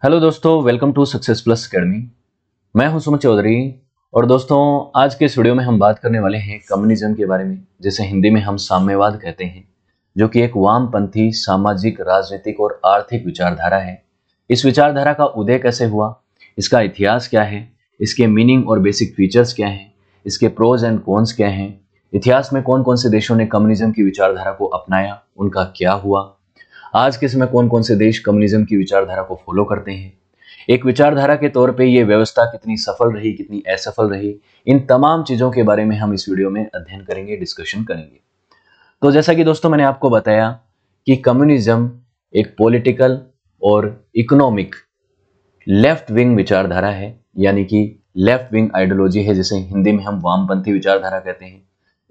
Hello दोस्तों, welcome to success plus academy. मैं हूं सुमित चौधरी। और दोस्तों, आज के इस वीडियो में हम बात करने वाले हैं कम्युनिज्म के बारे में, जिसे हिंदी में हम साम्यवाद कहते हैं, जो कि एक वामपंथी सामाजिक, राजनीतिक और आर्थिक विचारधारा है। इस विचारधारा का उदय कैसे हुआ, इसका इतिहास क्या है, इसके मीनिंग और बेसिक फीचर्स क्या हैं, इसके प्रोज एंड कॉन्स क्या हैं, इतिहास में कौन कौन से देशों ने कम्युनिज्म की विचारधारा को अपनाया, उनका क्या हुआ, आज के समय कौन कौन से देश कम्युनिज्म की विचारधारा को फॉलो करते हैं, एक विचारधारा के तौर पे ये व्यवस्था कितनी सफल रही, कितनी असफल रही, इन तमाम चीजों के बारे में हम इस वीडियो में अध्ययन करेंगे, डिस्कशन करेंगे। तो जैसा कि दोस्तों मैंने आपको बताया कि कम्युनिज्म एक पॉलिटिकल और इकोनॉमिक लेफ्ट विंग विचारधारा है, यानी कि लेफ्ट विंग आइडियोलॉजी है, जिसे हिंदी में हम वामपंथी विचारधारा कहते हैं।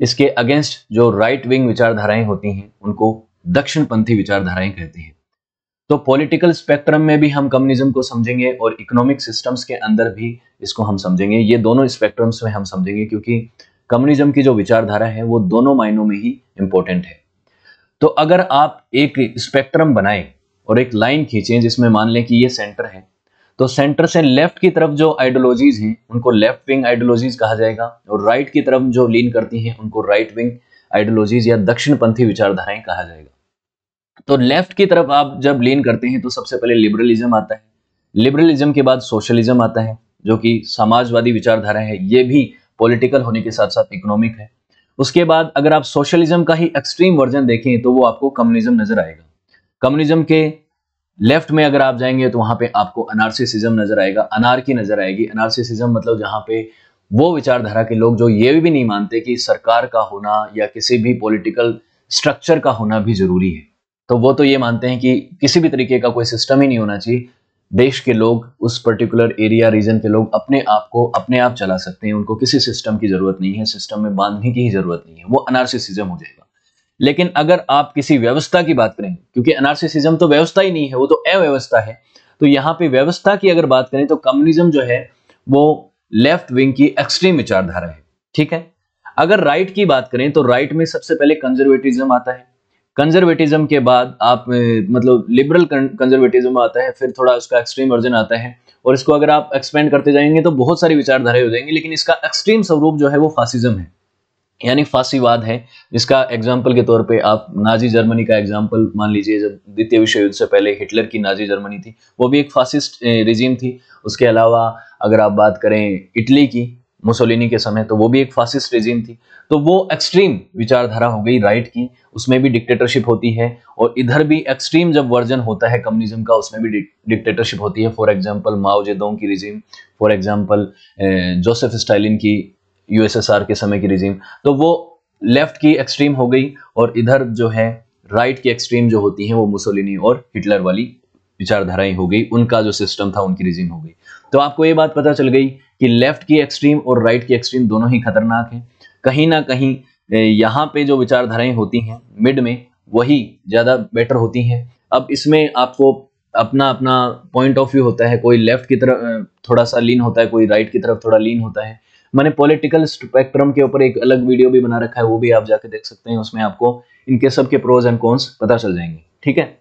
इसके अगेंस्ट जो राइट विंग विचारधाराएं होती हैं उनको दक्षिणपंथी विचारधाराएं कहते हैं। तो पॉलिटिकल स्पेक्ट्रम में भी हम कम्युनिज्म को समझेंगे और इकोनॉमिक सिस्टम्स के अंदर भी इसको हम समझेंगे। ये दोनों स्पेक्ट्रम्स में हम समझेंगे, क्योंकि कम्युनिज्म की जो विचारधारा है वो दोनों मायनों में ही इंपॉर्टेंट है। तो अगर आप एक स्पेक्ट्रम बनाएं और एक लाइन खींचें जिसमें मान लें कि ये सेंटर है, तो सेंटर से लेफ्ट की तरफ जो आइडियोलॉजीज हैं उनको लेफ्ट विंग आइडियोलॉजीज कहा जाएगा, और राइट की तरफ जो लीन करती हैं उनको राइट विंग आइडियोलॉजीज या दक्षिणपंथी विचारधाराएं कहा जाएगा। तो लेफ्ट की तरफ आप जब लीन करते हैं तो सबसे पहले लिबरलिज्म आता है। लिबरलिज्म के बाद सोशलिज्म आता है, जो कि समाजवादी विचारधारा है। ये भी पॉलिटिकल होने के साथ साथ इकोनॉमिक है। उसके बाद अगर आप सोशलिज्म का ही एक्सट्रीम वर्जन देखें तो वो आपको कम्युनिज्म नजर आएगा। कम्युनिज्म के लेफ्ट में अगर आप जाएंगे तो वहां पे आपको अनार्सिसिज्म नजर आएगा, अनार्की नजर आएगी। अनार्सिसिज्म मतलब जहां पे वो विचारधारा के लोग जो ये भी नहीं मानते कि सरकार का होना या किसी भी पॉलिटिकल स्ट्रक्चर का होना भी जरूरी है। तो वो तो ये मानते हैं कि किसी भी तरीके का कोई सिस्टम ही नहीं होना चाहिए, देश के लोग, उस पर्टिकुलर एरिया रीजन के लोग अपने आप को अपने आप चला सकते हैं, उनको किसी सिस्टम की जरूरत नहीं है, सिस्टम में बांधने की ही जरूरत नहीं है। वो अनार्सिसिज्म हो जाएगा। लेकिन अगर आप किसी व्यवस्था की बात करें, क्योंकि अनार्सिसिज्म तो व्यवस्था ही नहीं है, वो तो अव्यवस्था है, तो यहाँ पे व्यवस्था की अगर बात करें तो कम्युनिज्म जो है वो लेफ्ट विंग की एक्सट्रीम विचारधारा है। ठीक है। अगर राइट की बात करें तो राइट में सबसे पहले कंजर्वेटिज्म आता है। कंजर्वेटिज्म के बाद आप मतलब लिबरल कंजर्वेटिज्म आता है, फिर थोड़ा उसका एक्सट्रीम वर्जन आता है, और इसको अगर आप एक्सपेंड करते जाएंगे तो बहुत सारी विचारधाराएं हो जाएंगी। लेकिन इसका एक्सट्रीम स्वरूप जो है वो फासिज्म है, यानी फांसीवाद है। जिसका एग्जाम्पल के तौर पे आप नाजी जर्मनी का एग्जाम्पल मान लीजिए। जब द्वितीय विश्व युद्ध से पहले हिटलर की नाजी जर्मनी थी, वो भी एक फासिस्ट रिजीम थी। उसके अलावा अगर आप बात करें इटली की, मुसोलिनी के समय, तो वो भी एक फासिस्ट रिजीम थी। तो वो एक्सट्रीम विचारधारा हो गई राइट की, उसमें भी डिक्टेटरशिप होती है। और इधर भी एक्सट्रीम जब वर्जन होता है कम्युनिज्म का, उसमें भी डिक्टेटरशिप होती है। फॉर एग्जाम्पल माओ जेडोंग की regime, for example Joseph Stalin की यूएसएसआर के समय की रिजीम। तो वो लेफ्ट की एक्सट्रीम हो गई, और इधर जो है राइट की एक्सट्रीम जो होती है वो मुसोलिनी और हिटलर वाली विचारधाराएं हो गई। उनका जो सिस्टम था उनकी रिजीम हो गई। तो आपको ये बात पता चल गई कि लेफ्ट की एक्सट्रीम और राइट की एक्सट्रीम दोनों ही खतरनाक हैं। कहीं ना कहीं यहाँ पे जो विचारधाराएं होती हैं मिड में, वही ज्यादा बेटर होती हैं। अब इसमें आपको अपना अपना पॉइंट ऑफ व्यू होता है। कोई लेफ्ट की तरफ थोड़ा सा लीन होता है, कोई राइट की तरफ थोड़ा लीन होता है। मैंने पॉलिटिकल स्पेक्ट्रम के ऊपर एक अलग वीडियो भी बना रखा है, वो भी आप जाके देख सकते हैं। उसमें आपको इनके सब के प्रोज एंड कॉन्स पता चल जाएंगे। ठीक है।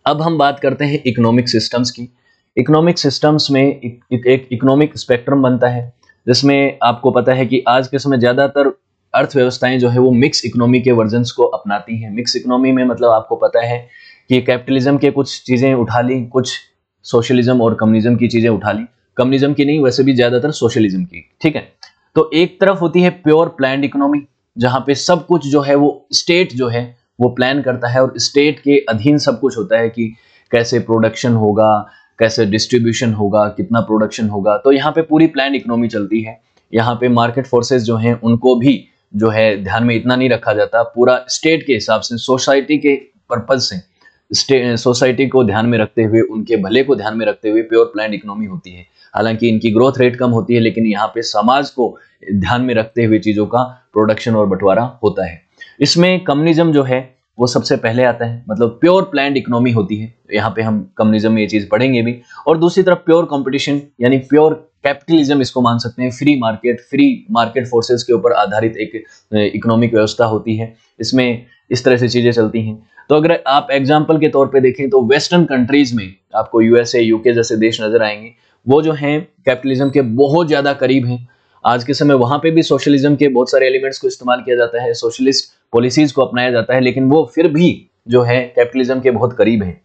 अब हम बात करते हैं इकोनॉमिक सिस्टम्स की। इकोनॉमिक सिस्टम्स में एक इकोनॉमिक स्पेक्ट्रम बनता है, जिसमें आपको पता है कि आज के समय ज्यादातर अर्थव्यवस्थाएं जो है वो मिक्स इकोनॉमी के वर्जन्स को अपनाती हैं। मिक्स इकोनॉमी में मतलब आपको पता है कि कैपिटलिज्म के कुछ चीजें उठा ली, कुछ सोशलिज्म और कम्युनिज्म की चीजें उठा ली। कम्युनिज्म की नहीं, वैसे भी ज्यादातर सोशलिज्म की। ठीक है। तो एक तरफ होती है प्योर प्लान्ड इकोनॉमी, जहां पे सब कुछ जो है वो स्टेट जो है वो प्लान करता है, और स्टेट के अधीन सब कुछ होता है कि कैसे प्रोडक्शन होगा, कैसे डिस्ट्रीब्यूशन होगा, कितना प्रोडक्शन होगा। तो यहाँ पे पूरी प्लान इकोनॉमी चलती है। यहाँ पे मार्केट फोर्सेस जो हैं उनको भी जो है ध्यान में इतना नहीं रखा जाता। पूरा स्टेट के हिसाब से, सोसाइटी के पर्पज से, सोसाइटी को ध्यान में रखते हुए, उनके भले को ध्यान में रखते हुए प्योर प्लान इकोनॉमी होती है। हालांकि इनकी ग्रोथ रेट कम होती है, लेकिन यहाँ पे समाज को ध्यान में रखते हुए चीजों का प्रोडक्शन और बंटवारा होता है। इसमें कम्युनिज्म जो है वो सबसे पहले आता है, मतलब प्योर प्लान्ड इकोनॉमी होती है। यहाँ पे हम कम्युनिज्म में ये चीज पढ़ेंगे भी। और दूसरी तरफ प्योर कंपटीशन यानी प्योर कैपिटलिज्म इसको मान सकते हैं। फ्री मार्केट फोर्सेस के ऊपर आधारित एक इकोनॉमिक व्यवस्था होती है, इसमें इस तरह से चीजें चलती हैं। तो अगर आप एग्जाम्पल के तौर पे देखें तो वेस्टर्न कंट्रीज में आपको यूएसए, यूके जैसे देश नजर आएंगे, वो जो हैं कैपिटलिज्म के बहुत ज्यादा करीब हैं। आज के समय वहां पे भी सोशलिज्म के बहुत सारे एलिमेंट्स को इस्तेमाल किया जाता है, सोशलिस्ट पॉलिसीज को अपनाया जाता है, लेकिन वो फिर भी जो है कैपिटलिज्म के बहुत करीब है।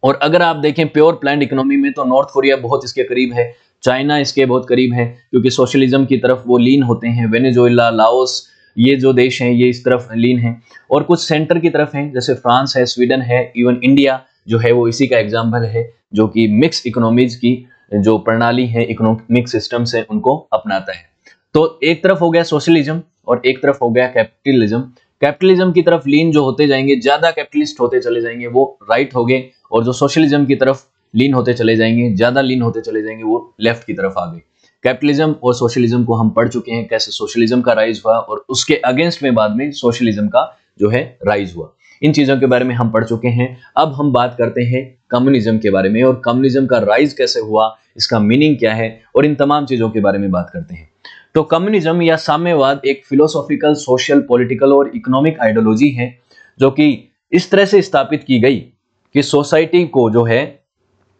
और अगर आप देखें प्योर प्लान्ड इकोनॉमी में तो नॉर्थ कोरिया बहुत इसके करीब है, चाइना इसके बहुत करीब है, क्योंकि सोशलिज्म की तरफ वो लीन होते हैं। वेनेजुएला, लाओस, ये जो देश हैं ये इस तरफ लीन हैं। और कुछ सेंटर की तरफ हैं, जैसे फ्रांस है, स्वीडन है, इवन इंडिया जो है वो इसी का एग्जाम्पल है, जो कि मिक्स इकोनॉमीज की जो प्रणाली है, इकोनॉमिक सिस्टम से उनको अपनाता है। तो एक तरफ हो गया सोशलिज्म और एक तरफ हो गया कैपिटलिज्म। कैपिटलिज्म की तरफ लीन जो होते जाएंगे, ज्यादा कैपिटलिस्ट होते चले जाएंगे, वो राइट हो गए, और जो सोशलिज्म की तरफ लीन होते चले जाएंगे, ज्यादा लीन होते चले जाएंगे, वो लेफ्ट की तरफ आ गए। कैपिटलिज्म और सोशलिज्म को हम पढ़ चुके हैं, कैसे सोशलिज्म का राइज हुआ और उसके अगेंस्ट में बाद में सोशलिज्म का जो है राइज हुआ। इन चीजों के बारे में हम पढ़ चुके हैं। अब हम बात करते हैं कम्युनिज्म के बारे में, और कम्युनिज्म का राइज कैसे हुआ, इसका मीनिंग क्या है, और इन तमाम चीजों के बारे में बात करते हैं। तो कम्युनिज्म या साम्यवाद एक फिलोसॉफिकल, सोशल, पॉलिटिकल और इकोनॉमिक आइडियोलॉजी है, जो कि इस तरह से स्थापित की गई कि सोसाइटी को जो है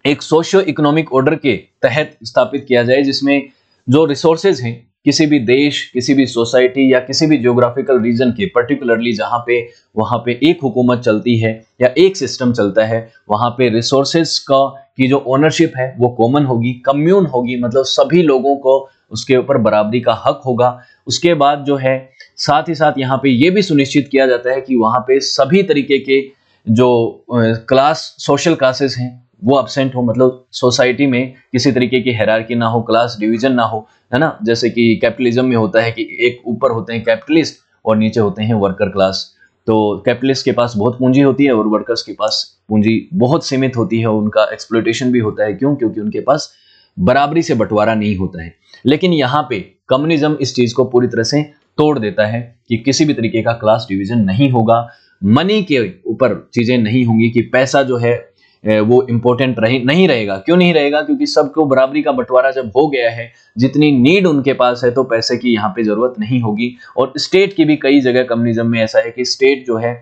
एक सोशियो इकोनॉमिक ऑर्डर के तहत स्थापित किया जाए, जिसमें जो रिसोर्सेज हैं किसी भी देश, किसी भी सोसाइटी या किसी भी ज्योग्राफिकल रीजन के, पर्टिकुलरली जहां पे वहां पे एक हुकूमत चलती है या एक सिस्टम चलता है, वहां पे रिसोर्सेज का की जो ओनरशिप है वो कॉमन होगी, कम्यून होगी, मतलब सभी लोगों को उसके ऊपर बराबरी का हक होगा। उसके बाद जो है साथ ही साथ यहाँ पे ये भी सुनिश्चित किया जाता है कि वहां पे सभी तरीके के जो क्लास, सोशल क्लासेस हैं वो अब्सेंट हो, मतलब सोसाइटी में किसी तरीके की हायरार्की ना हो, क्लास डिवीजन ना हो, है ना। जैसे कि कैपिटलिज्म में होता है कि एक ऊपर होते हैं कैपिटलिस्ट और नीचे होते हैं वर्कर क्लास। तो कैपिटलिस्ट के पास बहुत पूंजी होती है और वर्कर्स के पास पूंजी बहुत सीमित होती है, उनका एक्सप्लॉयटेशन भी होता है। क्यों? क्योंकि उनके पास बराबरी से बंटवारा नहीं होता है। लेकिन यहाँ पे कम्युनिज्म इस चीज को पूरी तरह से तोड़ देता है कि किसी भी तरीके का क्लास डिवीजन नहीं होगा, मनी के ऊपर चीजें नहीं होंगी, कि पैसा जो है वो इंपॉर्टेंट नहीं रहेगा। क्यों नहीं रहेगा? क्योंकि सबको बराबरी का बंटवारा जब हो गया है, जितनी नीड उनके पास है, तो पैसे की यहाँ पे जरूरत नहीं होगी। और स्टेट की भी कई जगह कम्युनिज्म में ऐसा है कि स्टेट जो है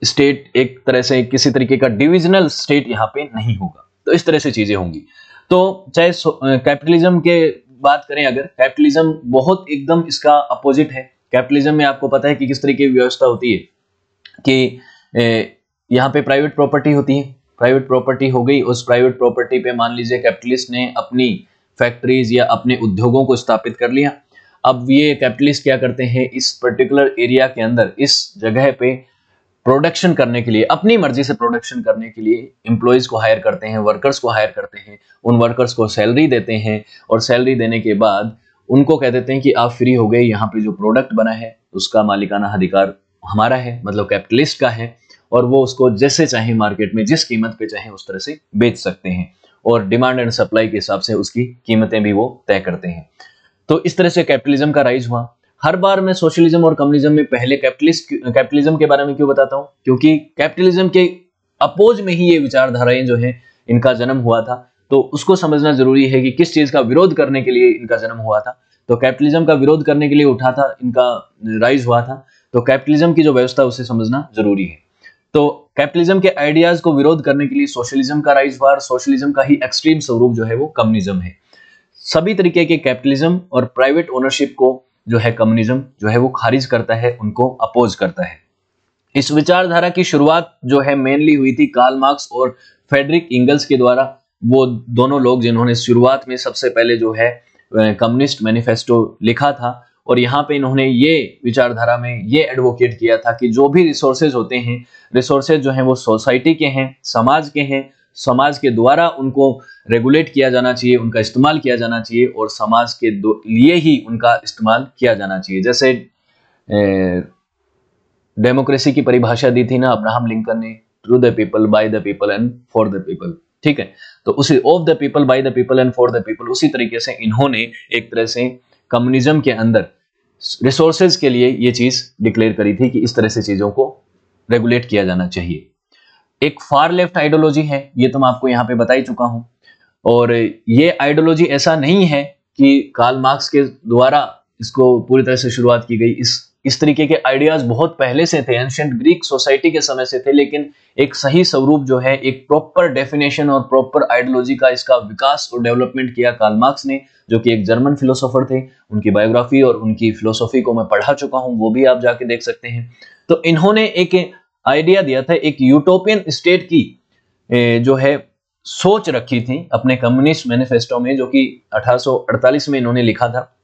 स्टेट एक तरह से किसी तरीके का डिविजनल स्टेट यहाँ पे नहीं होगा। तो इस तरह से चीजें होंगी। तो चाहे कैपिटलिज्म के बात करें, अगर कैपिटलिज्म बहुत एकदम इसका अपोजिट है। कैपिटलिज्म में आपको पता है कि किस तरीके की व्यवस्था होती है कि यहाँ पे प्राइवेट प्रॉपर्टी होती है, प्राइवेट प्रॉपर्टी हो गई, उस प्राइवेट प्रॉपर्टी पे मान लीजिए कैपिटलिस्ट ने अपनी फैक्ट्रीज या अपने उद्योगों को स्थापित कर लिया। अब ये कैपिटलिस्ट क्या करते हैं, इस पर्टिकुलर एरिया के अंदर, इस जगह पे प्रोडक्शन करने के लिए, अपनी मर्जी से प्रोडक्शन करने के लिए एम्प्लॉयज को हायर करते हैं, वर्कर्स को हायर करते हैं, उन वर्कर्स को सैलरी देते हैं, और सैलरी देने के बाद उनको कह देते हैं कि आप फ्री हो गए, यहाँ पे जो प्रोडक्ट बना है उसका मालिकाना अधिकार हमारा है, मतलब कैपिटलिस्ट का है, और वो उसको जैसे चाहे मार्केट में जिस कीमत पे चाहे उस तरह से बेच सकते हैं, और डिमांड एंड सप्लाई के हिसाब से उसकी कीमतें भी वो तय करते हैं। तो इस तरह से कैपिटलिज्म का राइज हुआ। हर बार मैं सोशलिज्म और कम्युनिज्म में पहले कैपिटलिज्म के बारे में क्यों बताता हूं? क्योंकि कैपिटलिज्म के अपोज में ही ये विचारधाराएं जो है इनका जन्म हुआ था। तो उसको समझना जरूरी है कि किस चीज का विरोध करने के लिए इनका जन्म हुआ था। तो कैपिटलिज्म का विरोध करने के लिए उठा था, इनका राइज हुआ था। तो कैपिटलिज्म की जो व्यवस्था उसे समझना जरूरी है। तो कैपिटलिज्म के आइडियाज को विरोध करने के लिए सोशलिज्म का राइज हुआ, और सोशलिज्म का ही एक्सट्रीम स्वरूप जो है वो कम्युनिज्म है। सभी तरीके के कैपिटलिज्म और प्राइवेट ओनरशिप को जो है कम्युनिज्म जो है वो खारिज करता है, उनको अपोज करता है। इस विचारधारा की शुरुआत जो है मेनली हुई थी कार्ल मार्क्स और फ्रेडरिक एंगल्स के द्वारा। वो दोनों लोग जिन्होंने शुरुआत में सबसे पहले जो है कम्युनिस्ट मैनिफेस्टो लिखा था, और यहाँ पे इन्होंने ये विचारधारा में ये एडवोकेट किया था कि जो भी रिसोर्सेज होते हैं, रिसोर्सेज जो हैं वो सोसाइटी के हैं, समाज के हैं, समाज के द्वारा उनको रेगुलेट किया जाना चाहिए, उनका इस्तेमाल किया जाना चाहिए, और समाज के लिए ही उनका इस्तेमाल किया जाना चाहिए। जैसे डेमोक्रेसी की परिभाषा दी थी ना अब्राहम लिंकन ने, through the people, by the people and for the people. ठीक है, तो उसी of the people, by the people and for the people, उसी तरीके से इन्होंने एक तरह से कम्युनिज्म के अंदर रिसोर्सेज के लिए ये चीज डिक्लेयर करी थी कि इस तरह से चीजों को रेगुलेट किया जाना चाहिए। एक फार लेफ्ट आइडियोलॉजी है, ये तो मैं आपको यहाँ पे बता ही चुका हूं। और ये आइडियोलॉजी ऐसा नहीं है कि कार्ल मार्क्स के द्वारा इसको पूरी तरह से शुरुआत की गई। इस तरीके के आइडियाज बहुत पहले से थे, एंशिएंट ग्रीक सोसाइटी के समय से थे, लेकिन एक सही स्वरूप जो है, एक प्रॉपर डेफिनेशन और प्रॉपर आइडियोलॉजी का इसका विकास और डेवलपमेंट किया कार्ल मार्क्स ने, जो कि एक जर्मन फिलोसोफर थे। उनकी बायोग्राफी और उनकी फिलोसॉफी को मैं पढ़ा चुका हूं, वो भी आप जाके देख सकते हैं। तो इन्होंने एक आइडिया दिया था, एक यूटोपियन स्टेट की जो है सोच रखी थी अपने कम्युनिस्ट मैनिफेस्टो में, जो कि 1848 में इन्होंने लिखा था।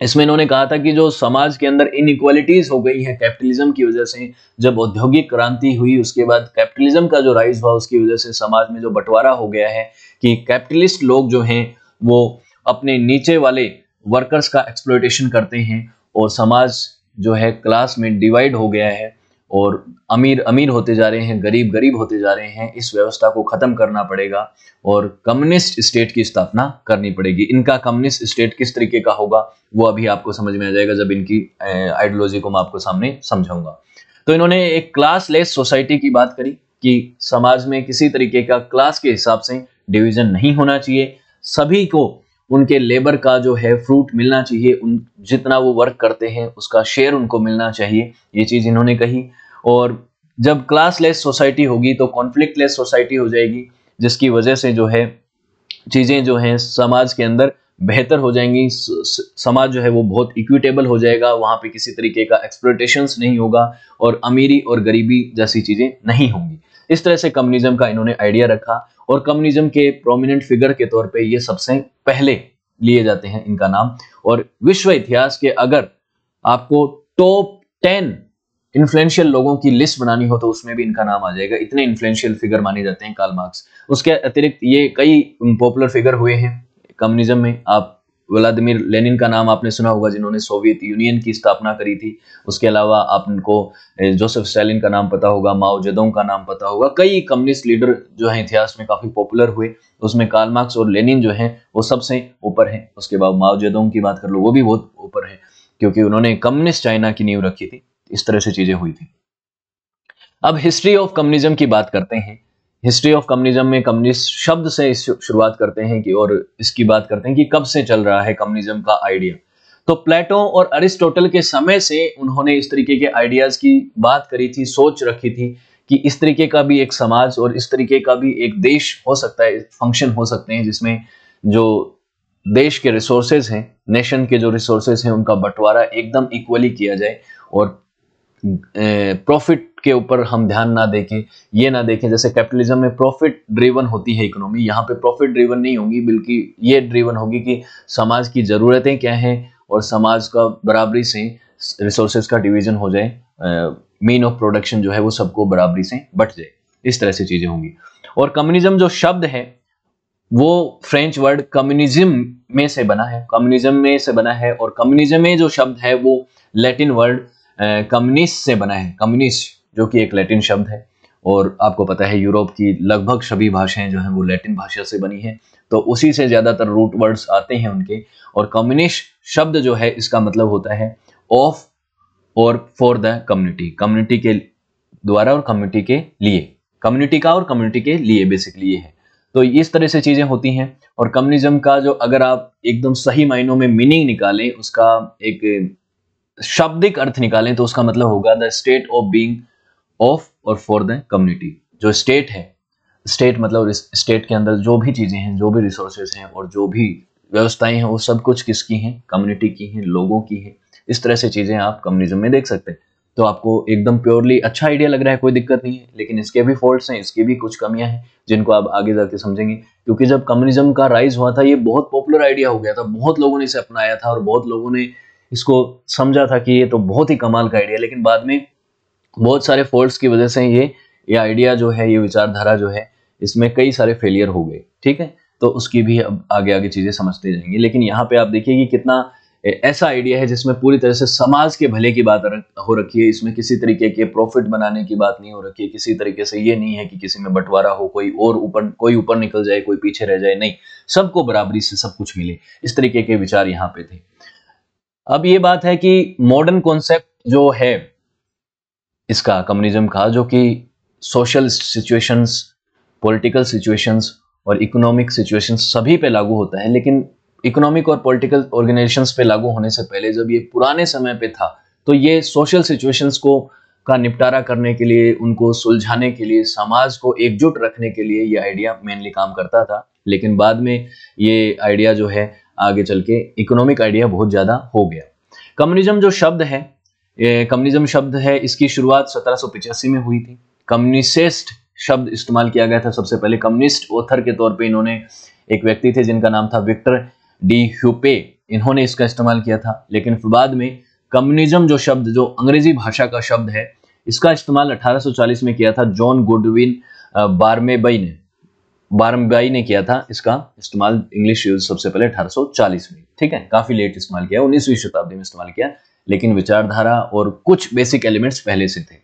इसमें इन्होंने कहा था कि जो समाज के अंदर इनइक्वालिटीज हो गई है कैपिटलिज्म की वजह से, जब औद्योगिक क्रांति हुई उसके बाद कैपिटलिज्म का जो राइज हुआ उसकी वजह से समाज में जो बंटवारा हो गया है कि कैपिटलिस्ट लोग जो हैं वो अपने नीचे वाले वर्कर्स का एक्सप्लॉयटेशन करते हैं और समाज जो है क्लास में डिवाइड हो गया है और अमीर अमीर होते जा रहे हैं, गरीब गरीब होते जा रहे हैं। इस व्यवस्था को खत्म करना पड़ेगा और कम्युनिस्ट स्टेट की स्थापना करनी पड़ेगी। इनका कम्युनिस्ट स्टेट किस तरीके का होगा वो अभी आपको समझ में आ जाएगा जब इनकी आइडियोलॉजी को मैं आपको सामने समझाऊंगा। तो इन्होंने एक क्लास लेस सोसाइटी की बात करी कि समाज में किसी तरीके का क्लास के हिसाब से डिवीजन नहीं होना चाहिए, सभी को उनके लेबर का जो है फ्रूट मिलना चाहिए, उन जितना वो वर्क करते हैं उसका शेयर उनको मिलना चाहिए, ये चीज इन्होंने कही। और जब क्लास लेस सोसाइटी होगी तो कॉन्फ्लिक्ट लेस सोसाइटी हो जाएगी, जिसकी वजह से जो है चीजें जो हैं समाज के अंदर बेहतर हो जाएंगी। समाज जो है वो बहुत इक्विटेबल हो जाएगा, वहां पे किसी तरीके का एक्सप्लॉयटेशंस नहीं होगा और अमीरी और गरीबी जैसी चीजें नहीं होंगी। इस तरह से कम्युनिज्म का इन्होंने आइडिया रखा और कम्युनिज्म के प्रोमिनेंट फिगर के तौर पे ये सबसे पहले लिए जाते हैं इनका नाम। और विश्व इतिहास के अगर आपको टॉप 10 इन्फ्लुएंशियल लोगों की लिस्ट बनानी हो तो उसमें भी इनका नाम आ जाएगा, इतने इन्फ्लुएंशियल फिगर माने जाते हैं कार्ल मार्क्स। उसके अतिरिक्त ये कई पॉपुलर फिगर हुए हैं कम्युनिज्म में। आप व्लादिमीर लेनिन का नाम आपने सुना होगा, जिन्होंने सोवियत यूनियन की स्थापना करी थी। उसके अलावा आपको जोसेफ स्टालिन का नाम पता होगा, माओ जेडोंग का नाम पता होगा। कई कम्युनिस्ट लीडर जो हैं इतिहास में काफी पॉपुलर हुए, उसमें कार्ल मार्क्स और लेनिन जो हैं वो सबसे ऊपर हैं। उसके बाद माओ जेडोंग की बात कर लो, वो भी बहुत ऊपर है क्योंकि उन्होंने कम्युनिस्ट चाइना की नींव रखी थी। इस तरह से चीजें हुई थी। अब हिस्ट्री ऑफ कम्युनिज्म की बात करते हैं। हिस्ट्री ऑफ कम्युनिज्म में कम्युनिस्ट शब्द से शुरुआत करते हैं कि और इसकी बात करते हैं कि कब से चल रहा है कम्युनिज्म का आइडिया। तो प्लेटो और अरिस्टोटल के समय से उन्होंने इस तरीके के आइडियाज की बात करी थी, सोच रखी थी कि इस तरीके का भी एक समाज और इस तरीके का भी एक देश हो सकता है, फंक्शन हो सकते हैं, जिसमें जो देश के रिसोर्सेज हैं, नेशन के जो रिसोर्सेज हैं, उनका बंटवारा एकदम इक्वली किया जाए और प्रॉफिट के ऊपर हम ध्यान ना देखें, ये ना देखें जैसे कैपिटलिज्म में प्रॉफिट ड्रिवन होती है इकोनॉमी, यहाँ पे प्रॉफिट ड्रिवन नहीं होगी, बल्कि ये ड्रिवन होगी कि समाज की ज़रूरतें क्या हैं और समाज का बराबरी से रिसोर्सेज का डिवीजन हो जाए, मीन ऑफ प्रोडक्शन जो है वो सबको बराबरी से बट जाए। इस तरह से चीज़ें होंगी। और कम्युनिज्म जो शब्द है वो फ्रेंच वर्ड कम्युनिज्म में से बना है, कम्युनिज्म में से बना है। और कम्युनिज्म में जो शब्द है वो लैटिन वर्ड कम्युनिस्ट से बना है, कम्युनिस्ट जो कि एक लैटिन शब्द है। और आपको पता है यूरोप की लगभग सभी भाषाएं जो हैं वो लैटिन भाषा से बनी हैं, तो उसी से ज्यादातर रूट वर्ड्स आते हैं उनके। और कम्युनिस्ट शब्द जो है इसका मतलब होता है ऑफ और फॉर द कम्युनिटी, कम्युनिटी के द्वारा और कम्युनिटी के लिए, कम्युनिटी का और कम्युनिटी के लिए बेसिकली ये है। तो इस तरह से चीजें होती हैं। और कम्युनिज्म का जो अगर आप एकदम सही मायनों में मीनिंग निकालें, उसका एक शाब्दिक अर्थ निकालें, तो उसका मतलब होगा the state of being of और फॉर द कम्युनिटी। जो स्टेट है, स्टेट मतलब इस स्टेट के अंदर जो भी चीजें हैं, जो भी रिसोर्सेज हैं और जो भी व्यवस्थाएं हैं, वो सब कुछ किसकी हैं? कम्युनिटी की हैं, लोगों की हैं। इस तरह से चीजें आप कम्युनिज्म में देख सकते हैं। तो आपको एकदम प्योरली अच्छा आइडिया लग रहा है, कोई दिक्कत नहीं है, लेकिन इसके भी फॉल्ट्स हैं, इसकी भी कुछ कमियां हैं जिनको आप आगे जाके समझेंगे। क्योंकि जब कम्युनिज्म का राइज हुआ था, ये बहुत पॉपुलर आइडिया हो गया था, बहुत लोगों ने इसे अपनाया था और बहुत लोगों ने इसको समझा था कि ये तो बहुत ही कमाल का आइडिया। लेकिन बाद में बहुत सारे फॉल्ट्स की वजह से ये आइडिया जो है, ये विचारधारा जो है, इसमें कई सारे फेलियर हो गए। ठीक है, तो उसकी भी अब आगे आगे चीजें समझते जाएंगे। लेकिन यहाँ पे आप देखिए कि कितना ऐसा आइडिया है जिसमें पूरी तरह से समाज के भले की बात हो रखी है। इसमें किसी तरीके के प्रॉफिट बनाने की बात नहीं हो रखी है, किसी तरीके से ये नहीं है कि किसी में बंटवारा हो, कोई ऊपर निकल जाए, कोई पीछे रह जाए, नहीं, सबको बराबरी से सब कुछ मिले। इस तरीके के विचार यहाँ पे थे। अब ये बात है कि मॉडर्न कॉन्सेप्ट जो है इसका, कम्युनिज्म का, जो कि सोशल सिचुएशंस, पॉलिटिकल सिचुएशंस और इकोनॉमिक सिचुएशंस सभी पे लागू होता है, लेकिन इकोनॉमिक और पॉलिटिकल ऑर्गेनाइजेशंस पे लागू होने से पहले जब ये पुराने समय पे था तो ये सोशल सिचुएशंस को का निपटारा करने के लिए, उनको सुलझाने के लिए, समाज को एकजुट रखने के लिए ये आइडिया मेनली काम करता था। लेकिन बाद में ये आइडिया जो है आगे चल के इकोनॉमिक आइडिया बहुत ज्यादा हो गया। कम्युनिज्म जो शब्द है, कम्युनिज्म शब्द है, इसकी शुरुआत 1785 में हुई थी। कम्युनिस्ट शब्द इस्तेमाल किया गया था सबसे पहले। कम्युनिस्ट ऑथर के तौर पे इन्होंने, एक व्यक्ति थे जिनका नाम था विक्टर डी ह्यूपे, इन्होंने इसका इस्तेमाल किया था। लेकिन फिर बाद में कम्युनिज्म जो शब्द, जो अंग्रेजी भाषा का शब्द है, इसका इस्तेमाल 1840 में किया था जॉन गुडविन बारम्बाई ने किया था। इसका इस्तेमाल इंग्लिश यूज सबसे पहले 1840 में, ठीक है, काफी लेट इस्तेमाल किया, 19वीं शताब्दी में इस्तेमाल किया, लेकिन विचारधारा और कुछ बेसिक एलिमेंट्स पहले से थे।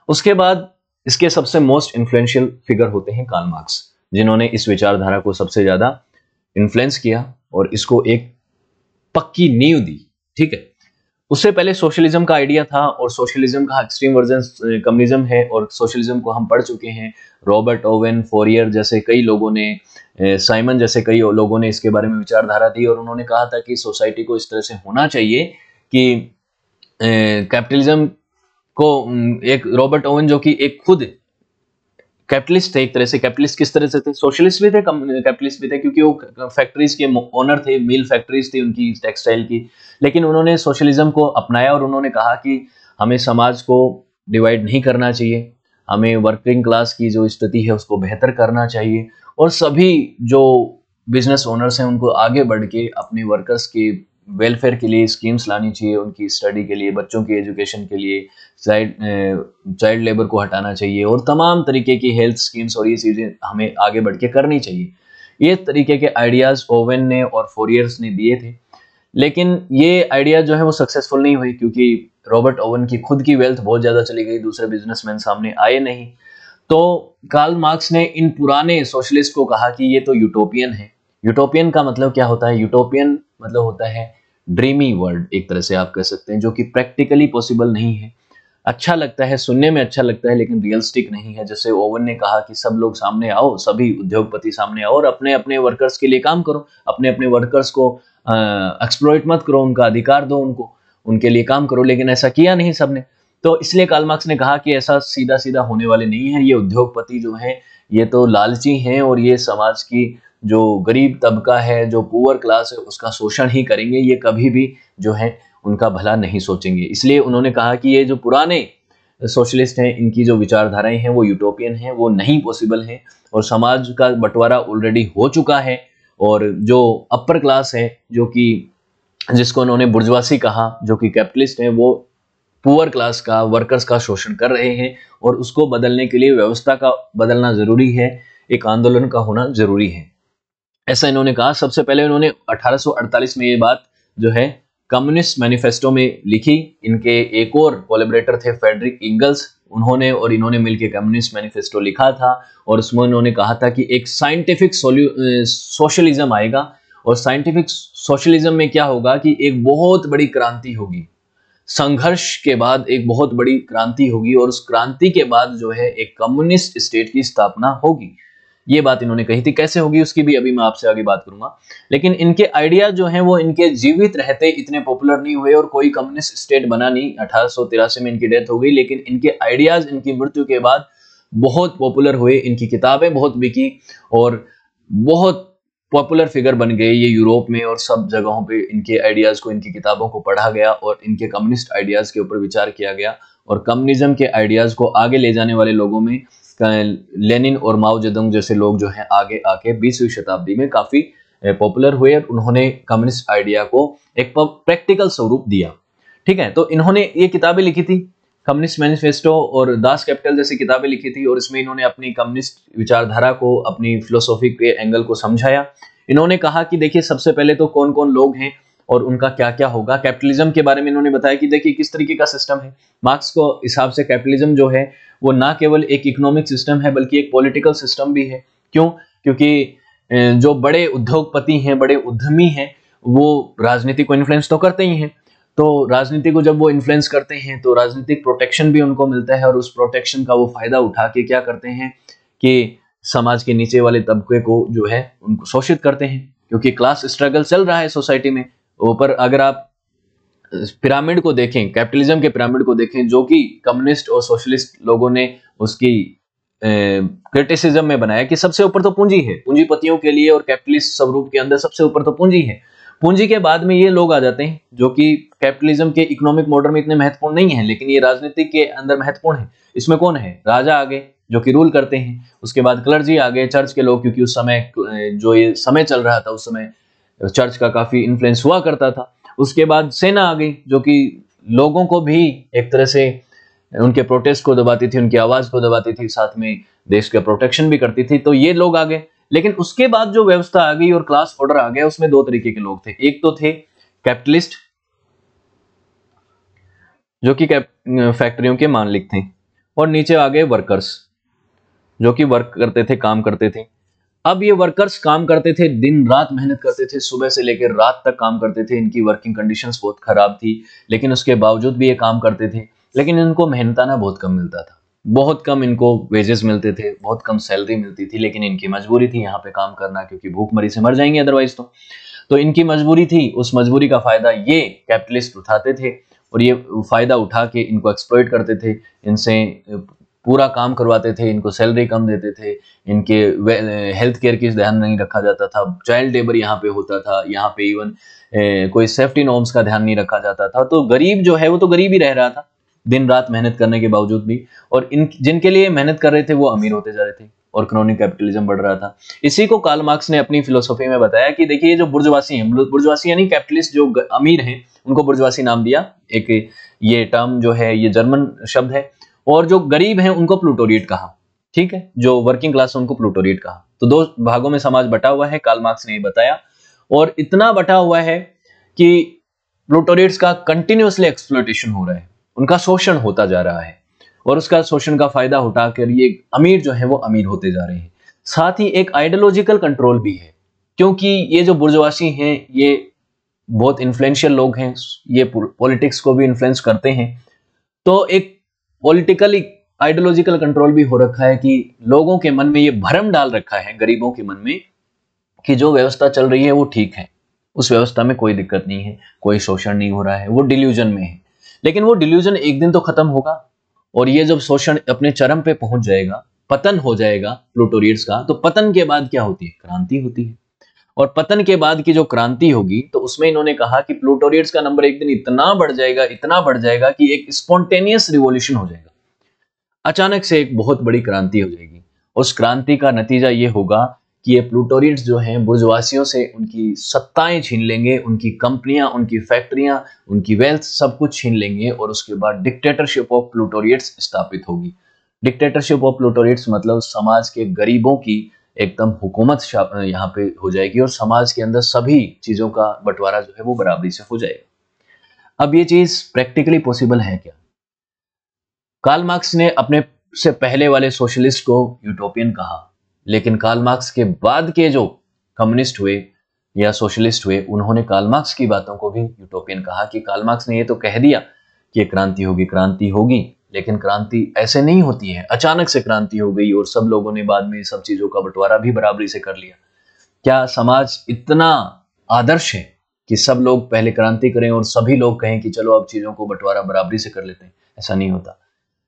उसके बाद इसके सबसे मोस्ट इन्फ्लुएंशियल फिगर होते हैं कार्ल मार्क्स, जिन्होंने इस विचारधारा को सबसे ज्यादा इन्फ्लुएंस किया और इसको एक पक्की नींव दी, ठीक है। उससे पहले सोशलिज्म का आइडिया था और सोशलिज्म का एक्सट्रीम वर्जन कम्युनिज्म है, और सोशलिज्म को हम पढ़ चुके हैं। रॉबर्ट ओवेन, फोरियर जैसे कई लोगों ने, साइमन जैसे कई लोगों ने इसके बारे में विचारधारा दी, और उन्होंने कहा था कि सोसाइटी को इस तरह से होना चाहिए कि कैपिटलिज्म को, एक रॉबर्ट ओवेन जो कि एक खुद कैपिटलिस्ट थे, एक तरह से कैपिटलिस्ट किस तरह से थे, सोशलिस्ट भी थे, कैपिटलिस्ट भी थे, क्योंकि वो फैक्ट्रीज के ओनर थे, मिल फैक्ट्रीज थी उनकी टेक्सटाइल की। लेकिन उन्होंने सोशलिज्म को अपनाया और उन्होंने कहा कि हमें समाज को डिवाइड नहीं करना चाहिए, हमें वर्किंग क्लास की जो स्थिति है उसको बेहतर करना चाहिए, और सभी जो बिजनेस ओनर्स हैं उनको आगे बढ़ के अपने वर्कर्स के वेलफेयर के लिए स्कीम्स लानी चाहिए, उनकी स्टडी के लिए, बच्चों की एजुकेशन के लिए, चाइल्ड लेबर को हटाना चाहिए, और तमाम तरीके की हेल्थ स्कीम्स और ये चीज़ें हमें आगे बढ़ के करनी चाहिए। ये तरीके के आइडियाज़ ओवेन ने और फोरियर्स ने दिए थे। लेकिन ये आइडिया जो है वो सक्सेसफुल नहीं हुई, क्योंकि रॉबर्ट ओवेन की खुद की वेल्थ बहुत ज़्यादा चली गई, दूसरे बिजनेसमैन सामने आए नहीं। तो कार्ल मार्क्स ने इन पुराने सोशलिस्ट को कहा कि ये तो यूटोपियन है। यूटोपियन का मतलब क्या होता है? यूटोपियन मतलब होता है ड्रीमी वर्ल्ड, एक तरह से आप कह सकते हैं, जो कि प्रैक्टिकली पॉसिबल नहीं है। अच्छा लगता है, सुनने में अच्छा लगता है, लेकिन रियलिस्टिक नहीं है। जैसे ओवन ने कहा कि सब लोग सामने आओ, सभी उद्योगपति सामने आओ और अपने अपने वर्कर्स के लिए काम करो, अपने अपने वर्कर्स को एक्सप्लॉइट मत करो, उनका अधिकार दो उनको, उनके लिए काम करो। लेकिन ऐसा किया नहीं सबने। तो इसलिए कार्ल मार्क्स ने कहा कि ऐसा सीधा सीधा होने वाले नहीं है। ये उद्योगपति जो हैं ये तो लालची हैं और ये समाज की जो गरीब तबका है, जो पुअर क्लास है, उसका शोषण ही करेंगे। ये कभी भी जो है उनका भला नहीं सोचेंगे। इसलिए उन्होंने कहा कि ये जो पुराने सोशलिस्ट हैं, इनकी जो विचारधाराएं हैं वो यूटोपियन हैं, वो नहीं पॉसिबल हैं, और समाज का बंटवारा ऑलरेडी हो चुका है। और जो अपर क्लास है, जो कि जिसको उन्होंने बुर्जुआसी कहा, जो कि कैपिटलिस्ट है, वो पुअर क्लास का, वर्कर्स का शोषण कर रहे हैं, और उसको बदलने के लिए व्यवस्था का बदलना जरूरी है, एक आंदोलन का होना जरूरी है, ऐसा इन्होंने कहा। सबसे पहले उन्होंने 1848 में ये बात जो है कम्युनिस्ट मैनिफेस्टो में लिखी। इनके एक और कोलैबोरेटर थे फेडरिक इंगल्स, उन्होंने और इन्होंने मिलकर कम्युनिस्ट मैनिफेस्टो लिखा था, और उसमें उन्होंने कहा था कि एक साइंटिफिक सोशलिज्म आएगा, और साइंटिफिक सोशलिज्म में क्या होगा कि एक बहुत बड़ी क्रांति होगी, संघर्ष के बाद एक बहुत बड़ी क्रांति होगी, और उस क्रांति के बाद जो है एक कम्युनिस्ट स्टेट की स्थापना होगी। ये बात इन्होंने कही थी। कैसे होगी उसकी भी अभी मैं आपसे आगे बात करूंगा। लेकिन इनके आइडिया जो हैं वो इनके जीवित रहते इतने पॉपुलर नहीं हुए और कोई कम्युनिस्ट स्टेट बना नहीं। 1883 में इनकी डेथ हो गई, लेकिन इनके आइडियाज इनकी मृत्यु के बाद बहुत पॉपुलर हुए, इनकी किताबें बहुत बिकी और बहुत पॉपुलर फिगर बन गए ये यूरोप में, और सब जगहों पे इनके आइडियाज को, इनकी किताबों को पढ़ा गया और इनके कम्युनिस्ट आइडियाज के ऊपर विचार किया गया। और कम्युनिज्म के आइडियाज को आगे ले जाने वाले लोगों में लेनिन और माओ जेडुंग जैसे लोग जो हैं आगे आके 20वीं शताब्दी में काफी पॉपुलर हुए, और उन्होंने कम्युनिस्ट आइडिया को एक प्रैक्टिकल स्वरूप दिया। ठीक है, तो इन्होंने ये किताबें लिखी थी, कम्युनिस्ट मैनिफेस्टो और दास कैपिटल जैसी किताबें लिखी थी, और इसमें इन्होंने अपनी कम्युनिस्ट विचारधारा को, अपनी फिलोसॉफी के एंगल को समझाया। इन्होंने कहा कि देखिए सबसे पहले तो कौन कौन लोग हैं और उनका क्या क्या होगा। कैपिटलिज्म के बारे में इन्होंने बताया कि देखिए किस तरीके का सिस्टम है। मार्क्स को हिसाब से कैपिटलिज्म जो है वो ना केवल एक इकोनॉमिक सिस्टम है बल्कि एक पॉलिटिकल सिस्टम भी है। क्यों? क्योंकि जो बड़े उद्योगपति हैं, बड़े उद्यमी हैं, वो राजनीति को इन्फ्लुएंस तो करते ही हैं। तो राजनीति को जब वो इन्फ्लुएंस करते हैं तो राजनीतिक प्रोटेक्शन भी उनको मिलता है, और उस प्रोटेक्शन का वो फायदा उठा के क्या करते हैं कि समाज के नीचे वाले तबके को जो है उनको शोषित करते हैं, क्योंकि क्लास स्ट्रगल चल रहा है सोसाइटी में ऊपर। अगर आप पिरामिड को देखें, कैपिटलिज्म के पिरामिड को देखें, जो कि कम्युनिस्ट और सोशलिस्ट लोगों ने उसकी क्रिटिसिज्म में बनाया कि सबसे ऊपर तो पूंजी है, पूंजीपतियों के लिए और कैपिटलिस्ट स्वरूप के अंदर सबसे ऊपर तो पूंजी है। पूंजी के बाद में ये लोग आ जाते हैं जो कि कैपिटलिज्म के इकोनॉमिक मॉडल में इतने महत्वपूर्ण नहीं है, लेकिन ये राजनीति के अंदर महत्वपूर्ण है। इसमें कौन है? राजा आ गए जो कि रूल करते हैं, उसके बाद क्लर्जी आ गए, चर्च के लोग, क्योंकि उस समय जो ये समय चल रहा था उस समय चर्च का काफी इन्फ्लुएंस हुआ करता था। उसके बाद सेना आ गई जो कि लोगों को भी एक तरह से उनके प्रोटेस्ट को दबाती थी, उनकी आवाज को दबाती थी, साथ में देश का प्रोटेक्शन भी करती थी। तो ये लोग आ गए। लेकिन उसके बाद जो व्यवस्था आ गई और क्लास ऑर्डर आ गया, उसमें दो तरीके के लोग थे। एक तो थे कैपिटलिस्ट जो कि फैक्ट्रियों के मालिक थे, और नीचे आ गए वर्कर्स जो कि वर्क करते थे, काम करते थे। अब ये वर्कर्स काम करते थे, दिन रात मेहनत करते थे, सुबह से लेकर रात तक काम करते थे। इनकी वर्किंग कंडीशंस बहुत खराब थी, लेकिन उसके बावजूद भी ये काम करते थे। लेकिन इनको मेहनताना बहुत कम मिलता था, बहुत कम इनको वेजेस मिलते थे, बहुत कम सैलरी मिलती थी। लेकिन इनकी मजबूरी थी यहाँ पे काम करना, क्योंकि भूखमरी से मर जाएंगे अदरवाइज। तो इनकी मजबूरी थी, उस मजबूरी का फायदा ये कैपिटलिस्ट उठाते थे, और ये फायदा उठा के इनको एक्सप्लॉइट करते थे, इनसे पूरा काम करवाते थे, इनको सैलरी कम देते थे, इनके हेल्थ केयर की ध्यान नहीं रखा जाता था, चाइल्ड लेबर यहाँ पे होता था, यहाँ पे इवन कोई सेफ्टी नॉर्म्स का ध्यान नहीं रखा जाता था। तो गरीब जो है वो तो गरीब ही रह रहा था दिन रात मेहनत करने के बावजूद भी, और इन जिनके लिए मेहनत कर रहे थे वो अमीर होते जा रहे थे, और क्रोनिक कैपिटलिज्म बढ़ रहा था। इसी को कार्ल मार्क्स ने अपनी फिलोसफी में बताया कि देखिए ये जो बुर्जुआसी हैं, बुर्जुआसी यानी कैपिटलिस्ट जो अमीर हैं उनको बुर्जुआसी नाम दिया। एक ये टर्म जो है ये जर्मन शब्द है, और जो गरीब हैं उनको प्लूटोरिएट कहा। ठीक है, जो वर्किंग क्लास उनको प्लूटोरिएट कहा। तो दो भागों में समाज बटा हुआ है, कार्ल मार्क्स ने ये बताया, और इतना बटा हुआ है कि प्लूटोरिएट्स का कंटिन्यूअसली एक्सप्लॉयटेशन हो रहा है, उनका शोषण होता जा रहा है, और उसका शोषण का फायदा उठाकर ये अमीर जो है वो अमीर होते जा रहे हैं। साथ ही एक आइडियोलॉजिकल कंट्रोल भी है, क्योंकि ये जो बुर्जुआसी हैं ये बहुत इन्फ्लुएंशियल लोग हैं, ये पॉलिटिक्स को भी इन्फ्लुएंस करते हैं। तो एक पॉलिटिकली आइडियोलॉजिकल कंट्रोल भी हो रखा है कि लोगों के मन में ये भ्रम डाल रखा है, गरीबों के मन में, कि जो व्यवस्था चल रही है वो ठीक है, उस व्यवस्था में कोई दिक्कत नहीं है, कोई शोषण नहीं हो रहा है, वो डिल्यूजन में है। लेकिन वो डिल्यूजन एक दिन तो खत्म होगा, और ये जब शोषण अपने चरम पे पहुंच जाएगा, पतन हो जाएगा प्लूटोरिएट्स का, तो पतन के बाद क्या होती है? क्रांति होती है। और पतन के बाद की जो क्रांति होगी, तो उसमें इन्होंने कहा कि प्लूटोरिएट्स का नंबर एक दिन इतना बढ़ जाएगा, इतना बढ़ जाएगा कि एक स्पॉन्टेनियस रिवॉल्यूशन हो जाएगा, अचानक से एक बहुत बड़ी क्रांति हो जाएगी। उस क्रांति का नतीजा ये होगा कि ये प्लूटोरिएट्स जो हैं बुर्जुआसियों से उनकी सत्ताएं छीन लेंगे, उनकी कंपनियां, उनकी फैक्ट्रियां, उनकी वेल्थ सब कुछ छीन लेंगे, और उसके बाद डिक्टेटरशिप ऑफ प्लूटोरिएट्स स्थापित होगी। डिक्टेटरशिप ऑफ प्लूटोरिएट्स मतलब समाज के गरीबों की एकदम हुकूमत यहाँ पे हो जाएगी, और समाज के अंदर सभी चीजों का बंटवारा जो है वो बराबरी से हो जाएगा। अब ये चीज प्रैक्टिकली पॉसिबल है क्या? कार्ल मार्क्स ने अपने से पहले वाले सोशलिस्ट को यूटोपियन कहा, लेकिन कार्ल मार्क्स के बाद के जो कम्युनिस्ट हुए या सोशलिस्ट हुए, उन्होंने कार्ल मार्क्स की बातों को भी यूटोपियन कहा। कि कार्ल मार्क्स ने ये तो कह दिया कि ये क्रांति होगी, क्रांति होगी, लेकिन क्रांति ऐसे नहीं होती है, अचानक से क्रांति हो गई और सब लोगों ने बाद में सब चीजों का बंटवारा भी बराबरी से कर लिया। क्या समाज इतना आदर्श है कि सब लोग पहले क्रांति करें और सभी लोग कहें कि चलो अब चीजों को बंटवारा बराबरी से कर लेते हैं? ऐसा नहीं होता।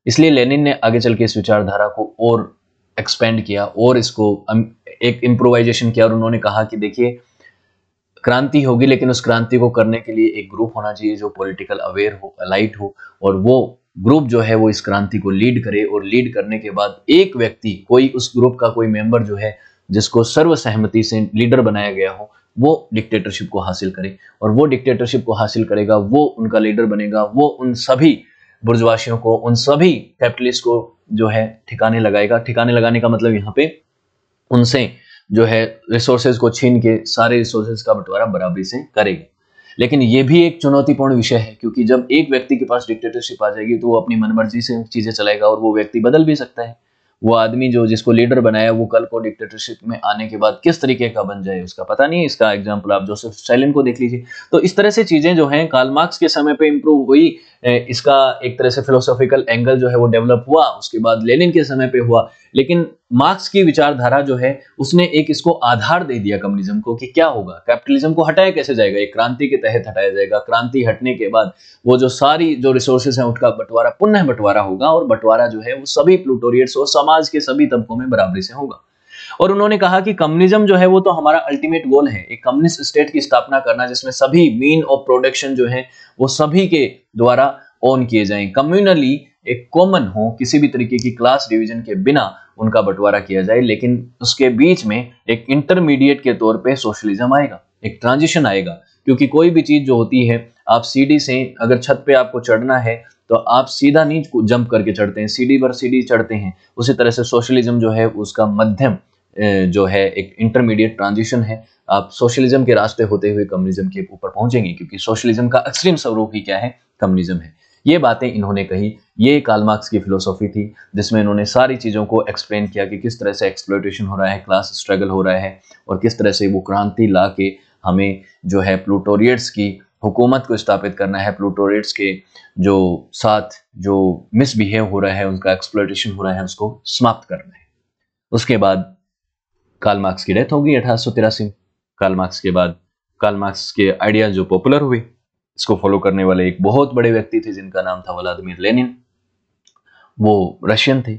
इसलिए लेनिन ने आगे चल के इस विचारधारा को और एक्सपेंड किया, और इसको एक इम्प्रोवाइजेशन किया, और उन्होंने कहा कि देखिए क्रांति होगी, लेकिन उस क्रांति को करने के लिए एक ग्रुप होना चाहिए जो पॉलिटिकल अवेयर हो, अलाइट हो, और वो ग्रुप जो है वो इस क्रांति को लीड करे, और लीड करने के बाद एक व्यक्ति, कोई उस ग्रुप का कोई मेंबर जो है जिसको सर्वसहमति से लीडर बनाया गया हो, वो डिक्टेटरशिप को हासिल करे, और वो डिक्टेटरशिप को हासिल करेगा, वो उनका लीडर बनेगा, वो उन सभी बुर्जुआसियों को, उन सभी कैपिटलिस्ट को जो है ठिकाने लगाएगा। ठिकाने लगाने का मतलब यहाँ पे उनसे जो है रिसोर्सेज को छीन के सारे रिसोर्सेज का बंटवारा बराबरी से करेगा। लेकिन ये भी एक चुनौतीपूर्ण विषय है, क्योंकि जब एक व्यक्ति के पास डिक्टेटरशिप आ जाएगी तो वो अपनी मनमर्जी से चीजें चलाएगा, और वो व्यक्ति बदल भी सकता है, वो आदमी जो जिसको लीडर बनाया वो कल को डिक्टेटरशिप में आने के बाद किस तरीके का बन जाए उसका पता नहीं है। इसका एग्जाम्पल आप जोसेफ स्टालिन को देख लीजिए। तो इस तरह से चीजें जो हैं कार्ल मार्क्स के समय पे इंप्रूव हुई, इसका एक तरह से फिलोसॉफिकल एंगल जो है वो डेवलप हुआ, उसके बाद लेनिन के समय पे हुआ। लेकिन मार्क्स की विचारधारा जो है उसने एक इसको आधार दे दिया कम्युनिज्म को कि क्या होगा, कैपिटलिज्म को हटाया कैसे जाएगा, एक क्रांति के तहत हटाया जाएगा। क्रांति हटने के बाद वो जो सारी जो रिसोर्सेज हैं उसका बंटवारा पुनः बंटवारा होगा, और बंटवारा जो है वो सभी प्लूटोरिएट्स और समाज के सभी तबकों में बराबरी से होगा। और उन्होंने कहा कि कम्युनिज्म जो है वो तो हमारा अल्टीमेट गोल है, एक कम्युनिस्ट स्टेट की स्थापना करना जिसमें सभी मीन ऑफ प्रोडक्शन जो है वो सभी के द्वारा ओन किए जाएं, कम्युनली एक कॉमन हो, किसी भी तरीके की क्लास डिवीजन के बिना उनका बंटवारा किया जाए। लेकिन उसके बीच में एक इंटरमीडिएट के तौर पे सोशलिज्म आएगा, एक ट्रांजिशन आएगा। क्योंकि कोई भी चीज जो होती है, आप सीढ़ी से अगर छत पे आपको चढ़ना है तो आप सीधा नहीं जंप करके चढ़ते हैं, सीढ़ी पर सीढ़ी चढ़ते हैं। उसी तरह से सोशलिज्म जो है उसका मध्यम जो है एक इंटरमीडिएट ट्रांजिशन है। आप सोशलिज्म के रास्ते होते हुए कम्युनिज्म के ऊपर पहुंचेंगे, क्योंकि सोशलिज्म का एक्सट्रीम स्वरूप ही क्या है, कम्युनिज्म है। ये बातें इन्होंने कही, ये कार्ल मार्क्स की फिलोसॉफी थी जिसमें इन्होंने सारी चीजों को एक्सप्लेन किया कि किस तरह से एक्सप्लॉयटेशन हो रहा है, क्लास स्ट्रगल हो रहा है, और किस तरह से वो क्रांति ला के हमें जो है प्लूटोरिएट्स की हुकूमत को स्थापित करना है, प्लूटोरिएट्स के जो साथ जो मिसबिहेव हो रहा है, उनका एक्सप्लॉयटेशन हो रहा है, उसको समाप्त करना है। उसके बाद कार्ल मार्क्स की डेथ हो गई 1883 में। कार्ल मार्क्स के बाद कार्ल मार्क्स के आइडियाज जो पॉपुलर हुए, इसको फॉलो करने वाले एक बहुत बड़े व्यक्ति थे जिनका नाम था व्लादिमीर लेनिन, वो रशियन थे।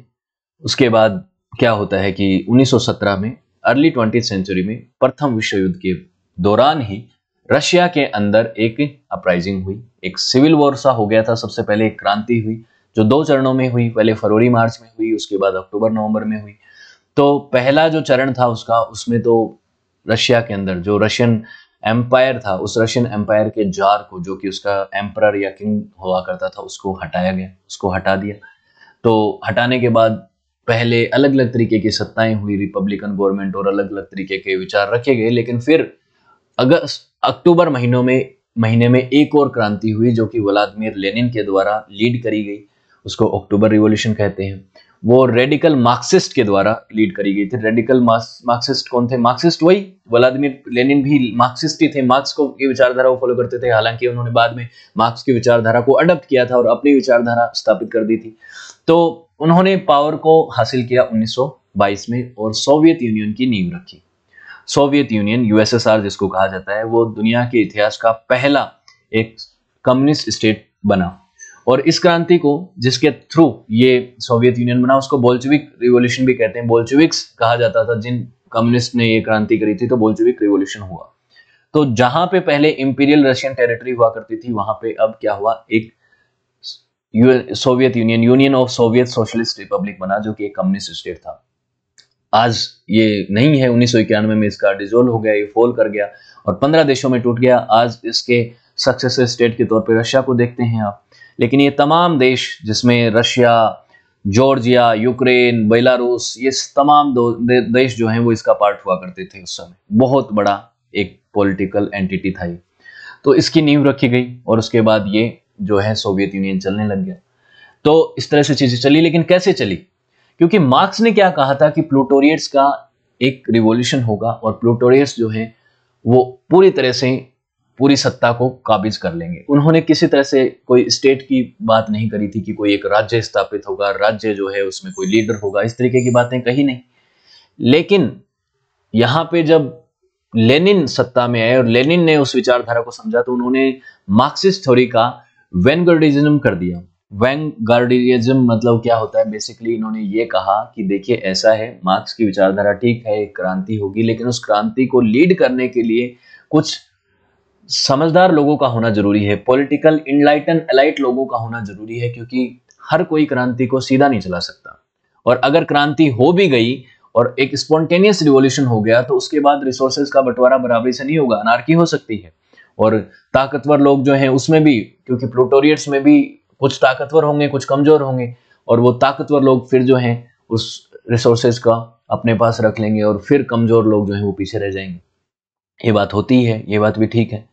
उसके बाद क्या होता है कि 1917 में अर्ली 20th सेंचुरी में प्रथम विश्व युद्ध के दौरान ही रशिया के अंदर एक अपराइजिंग हुई, एक सिविल वॉर सा हो गया था। सबसे पहले एक क्रांति हुई जो 2 चरणों में हुई, पहले फरवरी मार्च में हुई, उसके बाद अक्टूबर नवंबर में हुई। तो पहला जो चरण था उसका, उसमें तो रशिया के अंदर जो रशियन एम्पायर था, उस रशियन एम्पायर के जार को, जो कि उसका एम्परर या किंग हुआ करता था, उसको हटाया गया, उसको हटा दिया। तो हटाने के बाद पहले अलग अलग तरीके की सत्ताएं हुई, रिपब्लिकन गवर्नमेंट, और अलग अलग तरीके के विचार रखे गए। लेकिन फिर अक्टूबर महीने में एक और क्रांति हुई जो कि व्लादिमीर लेनिन के द्वारा लीड करी गई, उसको अक्टूबर रिवॉल्यूशन कहते हैं। वो रेडिकल मार्क्सिस्ट के द्वारा लीड करी गई थी। रेडिकल मार्क्सिस्ट कौन थे? मार्क्सिस्ट वही व्लादिमीर लेनिन भी मार्क्सिस्ट ही थे, मार्क्स को की विचारधारा को फॉलो करते थे। हालांकि उन्होंने बाद में मार्क्स की विचारधारा को अडॉप्ट किया था और अपनी विचारधारा स्थापित कर दी थी। तो उन्होंने पावर को हासिल किया 1922 में और सोवियत यूनियन की नींव रखी। सोवियत यूनियन, यूएसएसआर जिसको कहा जाता है, वो दुनिया के इतिहास का पहला एक कम्युनिस्ट स्टेट बना। और इस क्रांति को जिसके थ्रू ये सोवियत यूनियन बना, उसको बोल्शेविक रिवॉल्यूशन भी कहते हैं। बोल्शेविक्स कहा जाता था जिन कम्युनिस्ट ने ये क्रांति करी थी, तो बोल्शेविक रिवॉल्यूशन हुआ। तो जहां पे पहले इंपीरियल रशियन टेरिटरी हुआ करती थी, वहां पे अब क्या हुआ, एक Soviet union, union of Soviet socialist Republic बना, जो कि एक कम्युनिस्ट स्टेट था। आज ये नहीं है, 1991 में इसका डिसॉल्व हो गया, ये फॉल कर गया और 15 देशों में टूट गया। आज इसके सक्सेसर स्टेट के तौर पे रशिया को देखते हैं आप। लेकिन ये तमाम देश, जिसमें रशिया, जॉर्जिया, यूक्रेन, बेलारूस, ये तमाम देश जो हैं वो इसका पार्ट हुआ करते थे उस समय। बहुत बड़ा एक पॉलिटिकल एंटिटी था ये। तो इसकी नींव रखी गई और उसके बाद ये जो है सोवियत यूनियन चलने लग गया। तो इस तरह से चीजें चली। लेकिन कैसे चली? क्योंकि मार्क्स ने क्या कहा था कि प्लूटोरिएट्स का एक रिवॉल्यूशन होगा और प्लूटोरिएट्स जो है वो पूरी तरह से पूरी सत्ता को काबिज कर लेंगे। उन्होंने किसी तरह से कोई स्टेट की बात नहीं करी थी कि कोई एक राज्य स्थापित होगा, राज्य जो है उसमें कोई लीडर होगा, इस तरीके की बातें कही नहीं। लेकिन यहां पे जब लेनिन सत्ता में आए और लेनिन ने उस विचारधारा को समझा, तो उन्होंने मार्क्सिस्ट थ्योरी का वैनगार्डिज्म कर दिया। वैनगार्डिज्म मतलब क्या होता है? बेसिकली इन्होंने ये कहा कि देखिए ऐसा है, मार्क्स की विचारधारा ठीक है, एक क्रांति होगी, लेकिन उस क्रांति को लीड करने के लिए कुछ समझदार लोगों का होना जरूरी है, पॉलिटिकल इनलाइटन एलाइट लोगों का होना जरूरी है, क्योंकि हर कोई क्रांति को सीधा नहीं चला सकता। और अगर क्रांति हो भी गई और एक स्पॉन्टेनियस रिवॉल्यूशन हो गया, तो उसके बाद रिसोर्सेज का बंटवारा बराबरी से नहीं होगा, अनार्की हो सकती है। और ताकतवर लोग जो हैं उसमें भी, क्योंकि प्लूटोरिएट्स में भी कुछ ताकतवर होंगे, कुछ कमजोर होंगे, और वो ताकतवर लोग फिर जो हैं उस रिसोर्सेज का अपने पास रख लेंगे और फिर कमजोर लोग जो हैं वो पीछे रह जाएंगे। ये बात होती है, ये बात भी ठीक है।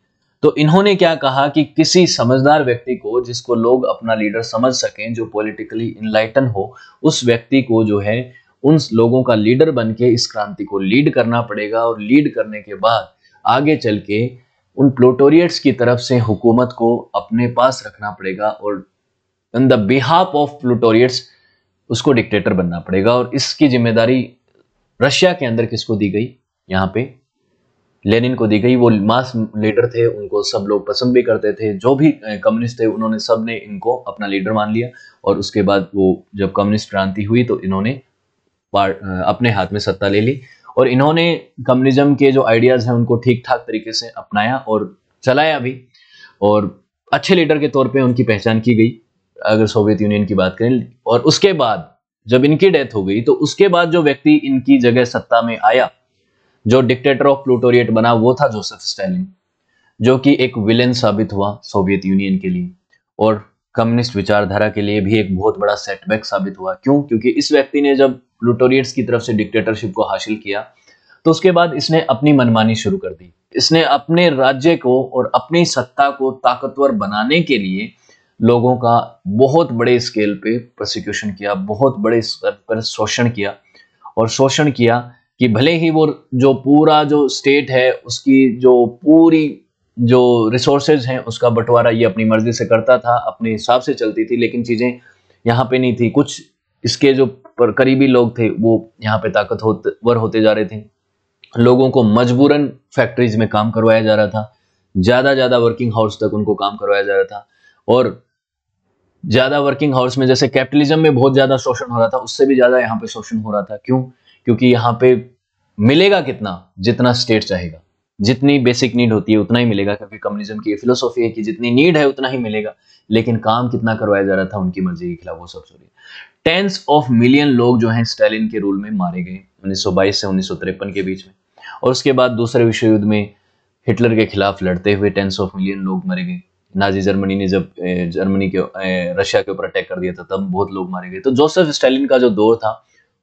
तो इन्होंने क्या कहा कि किसी समझदार व्यक्ति को, जिसको लोग अपना लीडर समझ सकें, जो पॉलिटिकली इनलाइटन हो, उस व्यक्ति को जो है उन लोगों का लीडर बन के इस क्रांति को लीड करना पड़ेगा, और लीड करने के बाद आगे चल के उन प्लूटोरिएट्स की तरफ से हुकूमत को अपने पास रखना पड़ेगा, और इन द बिहाफ ऑफ प्लूटोरिएट्स उसको डिक्टेटर बनना पड़ेगा। और इसकी जिम्मेदारी रशिया के अंदर किसको दी गई? यहाँ पे लेनिन को दी गई। वो मास लीडर थे, उनको सब लोग पसंद भी करते थे, जो भी कम्युनिस्ट थे उन्होंने सब ने इनको अपना लीडर मान लिया। और उसके बाद वो जब कम्युनिस्ट क्रांति हुई तो इन्होंने अपने हाथ में सत्ता ले ली, और इन्होंने कम्युनिज्म के जो आइडियाज हैं उनको ठीक ठाक तरीके से अपनाया और चलाया भी, और अच्छे लीडर के तौर पे उनकी पहचान की गई अगर सोवियत यूनियन की बात करें। और उसके बाद जब इनकी डेथ हो गई तो उसके बाद जो व्यक्ति इनकी जगह सत्ता में आया, जो डिक्टेटर ऑफ प्लूटोरिएट बना, वो था जोसेफ स्टालिन, जो कि एक विलेन साबित हुआ सोवियत यूनियन के लिए और कम्युनिस्ट विचारधारा के लिए भी एक बहुत बड़ा सेटबैक साबित हुआ। क्यों? क्योंकि इस व्यक्ति ने जब प्लूटोरिएट्स की तरफ से डिक्टेटरशिप को हासिल किया तो उसके बाद इसने अपनी मनमानी शुरू कर दी। इसने अपने राज्य को और अपनी सत्ता को ताकतवर बनाने के लिए लोगों का बहुत बड़े स्केल पे प्रोसिक्यूशन किया, बहुत बड़े स्तर पर शोषण किया, और शोषण किया कि भले ही वो जो पूरा जो स्टेट है उसकी जो पूरी जो रिसोर्सेज हैं उसका बंटवारा ये अपनी मर्जी से करता था, अपने हिसाब से चलती थी, लेकिन चीजें यहाँ पे नहीं थी। कुछ इसके जो करीबी लोग थे वो यहाँ पे ताकतवर होते जा रहे थे, लोगों को मजबूरन फैक्ट्रीज में काम करवाया जा रहा था, ज्यादा वर्किंग हाउस तक उनको काम करवाया जा रहा था, और ज्यादा वर्किंग हाउस में जैसे कैपिटलिज्म में बहुत ज्यादा शोषण हो रहा था, उससे भी ज्यादा यहाँ पे शोषण हो रहा था। क्यों? क्योंकि यहाँ पे मिलेगा कितना? जितना स्टेट चाहेगा, जितनी बेसिक नीड होती है उतना ही मिलेगा, क्योंकि कम्युनिज्म की फिलोसॉफी है कि जितनी नीड है उतना ही मिलेगा, लेकिन काम कितना करवाया जा रहा था उनकी मर्जी के खिलाफ, वो सब सॉरी। टेंस ऑफ मिलियन लोग जो हैं स्टालिन के रूल में मारे गए 1922 से 1953 के बीच में, और उसके बाद दूसरे विश्व युद्ध में हिटलर के खिलाफ लड़ते हुए टेंस ऑफ मिलियन लोग मरे गए। नाजी जर्मनी ने जब जर्मनी के रशिया के ऊपर अटैक कर दिया था तब बहुत लोग मारे गए। तो जोसेफ स्टालिन का जो दौर था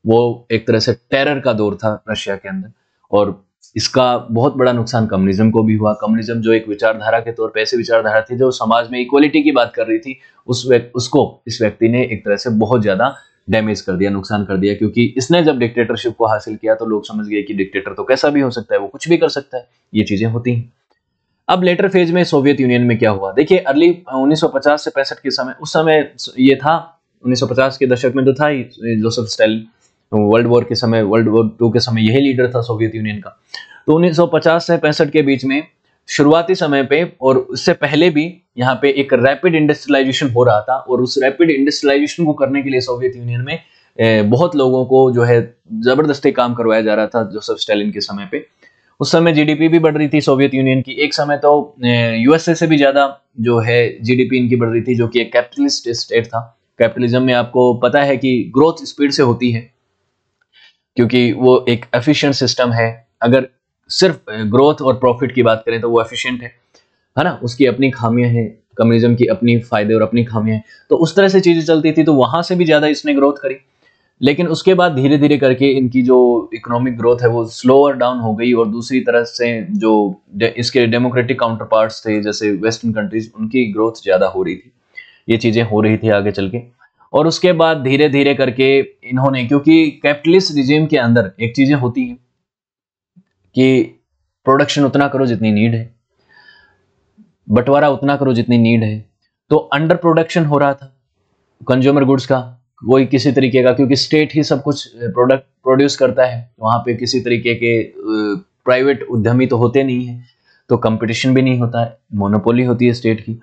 वो एक तरह से टेरर का दौर था रशिया के अंदर, और इसका बहुत बड़ा नुकसान कम्युनिज्म को भी हुआ। कम्युनिज्म जो एक विचारधारा के तौर पे ऐसी विचारधारा थी जो समाज में इक्वलिटी की बात कर रही थी, उसको इस व्यक्ति ने एक तरह से बहुत ज्यादा डैमेज कर दिया, नुकसान कर दिया, क्योंकि इसने जब डिक्टेटरशिप को हासिल किया तो लोग समझ गए कि डिक्टेटर तो कैसा भी हो सकता है, वो कुछ भी कर सकता है, ये चीजें होती हैं। अब लेटर फेज में सोवियत यूनियन में क्या हुआ? देखिए अर्ली 1950 से 65 के समय, उस समय ये था 1950 के दशक में तो था ही जोसेफ स्टालिन, वर्ल्ड वॉर के समय, वर्ल्ड वॉर 2 के समय यही लीडर था सोवियत यूनियन का। तो 1950 से 65 के बीच में शुरुआती समय पे और उससे पहले भी यहाँ पे एक रैपिड इंडस्ट्रियलाइजेशन हो रहा था, और उस रैपिड इंडस्ट्रियलाइजेशन को करने के लिए सोवियत यूनियन में बहुत लोगों को जो है जबरदस्ती काम करवाया जा रहा था जोसेफ स्टालिन के समय पे। उस समय जीडीपी भी बढ़ रही थी सोवियत यूनियन की, एक समय तो यूएसए से भी ज्यादा जो है जीडीपी इनकी बढ़ रही थी, जो कि एक कैपिटलिस्ट स्टेट था। कैपिटलिज्म में आपको पता है कि ग्रोथ स्पीड से होती है, क्योंकि वो एक एफिशिएंट सिस्टम है। अगर सिर्फ ग्रोथ और प्रॉफिट की बात करें तो वो एफिशिएंट है ना, उसकी अपनी खामियां हैं, कम्युनिज्म की अपनी फायदे और अपनी खामियां हैं। तो उस तरह से चीजें चलती थी, तो वहां से भी ज्यादा इसने ग्रोथ करी। लेकिन उसके बाद धीरे धीरे करके इनकी जो इकोनॉमिक ग्रोथ है वो स्लोअर डाउन हो गई, और दूसरी तरह से जो इसके डेमोक्रेटिक काउंटर पार्ट्स थे जैसे वेस्टर्न कंट्रीज, उनकी ग्रोथ ज्यादा हो रही थी। ये चीजें हो रही थी आगे चल के, और उसके बाद धीरे धीरे करके इन्होंने, क्योंकि कैपिटलिस्ट रिजीम के अंदर एक चीजें होती हैं कि प्रोडक्शन उतना करो जितनी नीड है, बंटवारा उतना करो जितनी नीड है। तो अंडर प्रोडक्शन हो रहा था कंज्यूमर गुड्स का, वही किसी तरीके का, क्योंकि स्टेट ही सब कुछ प्रोडक्ट प्रोड्यूस करता है, वहां पे किसी तरीके के प्राइवेट उद्यमी तो होते नहीं है, तो कंपटीशन भी नहीं होता है, मोनोपोली होती है स्टेट की।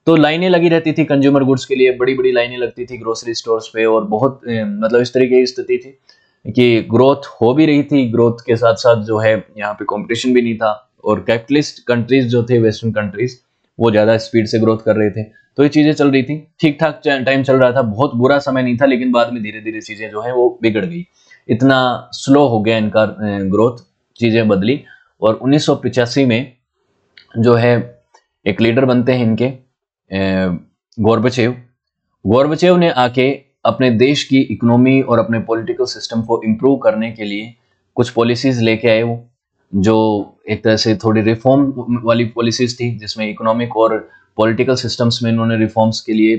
तो लाइनें लगी रहती थी कंज्यूमर गुड्स के लिए, बड़ी बड़ी लाइनें लगती थी ग्रोसरी स्टोर्स पे, और बहुत मतलब इस तरीके की स्थिति थी कि ग्रोथ हो भी रही थी, ग्रोथ के साथ साथ जो है यहाँ पे कंपटीशन भी नहीं था, और कैपिटलिस्ट कंट्रीज जो थे वेस्टर्न कंट्रीज वो ज्यादा स्पीड से ग्रोथ कर रहे थे। तो ये चीजें चल रही थी, ठीक ठाक टाइम चल रहा था, बहुत बुरा समय नहीं था, लेकिन बाद में धीरे धीरे चीजें जो है वो बिगड़ गई, इतना स्लो हो गया इनका ग्रोथ, चीजें बदली। और 1985 में जो है एक लीडर बनते हैं इनके गोर्बचेव ने आके अपने देश की इकोनॉमी और अपने पॉलिटिकल सिस्टम को इम्प्रूव करने के लिए कुछ पॉलिसीज लेके आए, वो जो एक तरह से थोड़ी रिफॉर्म वाली पॉलिसीज थी, जिसमें इकोनॉमिक और पॉलिटिकल सिस्टम्स में इन्होंने रिफॉर्म्स के लिए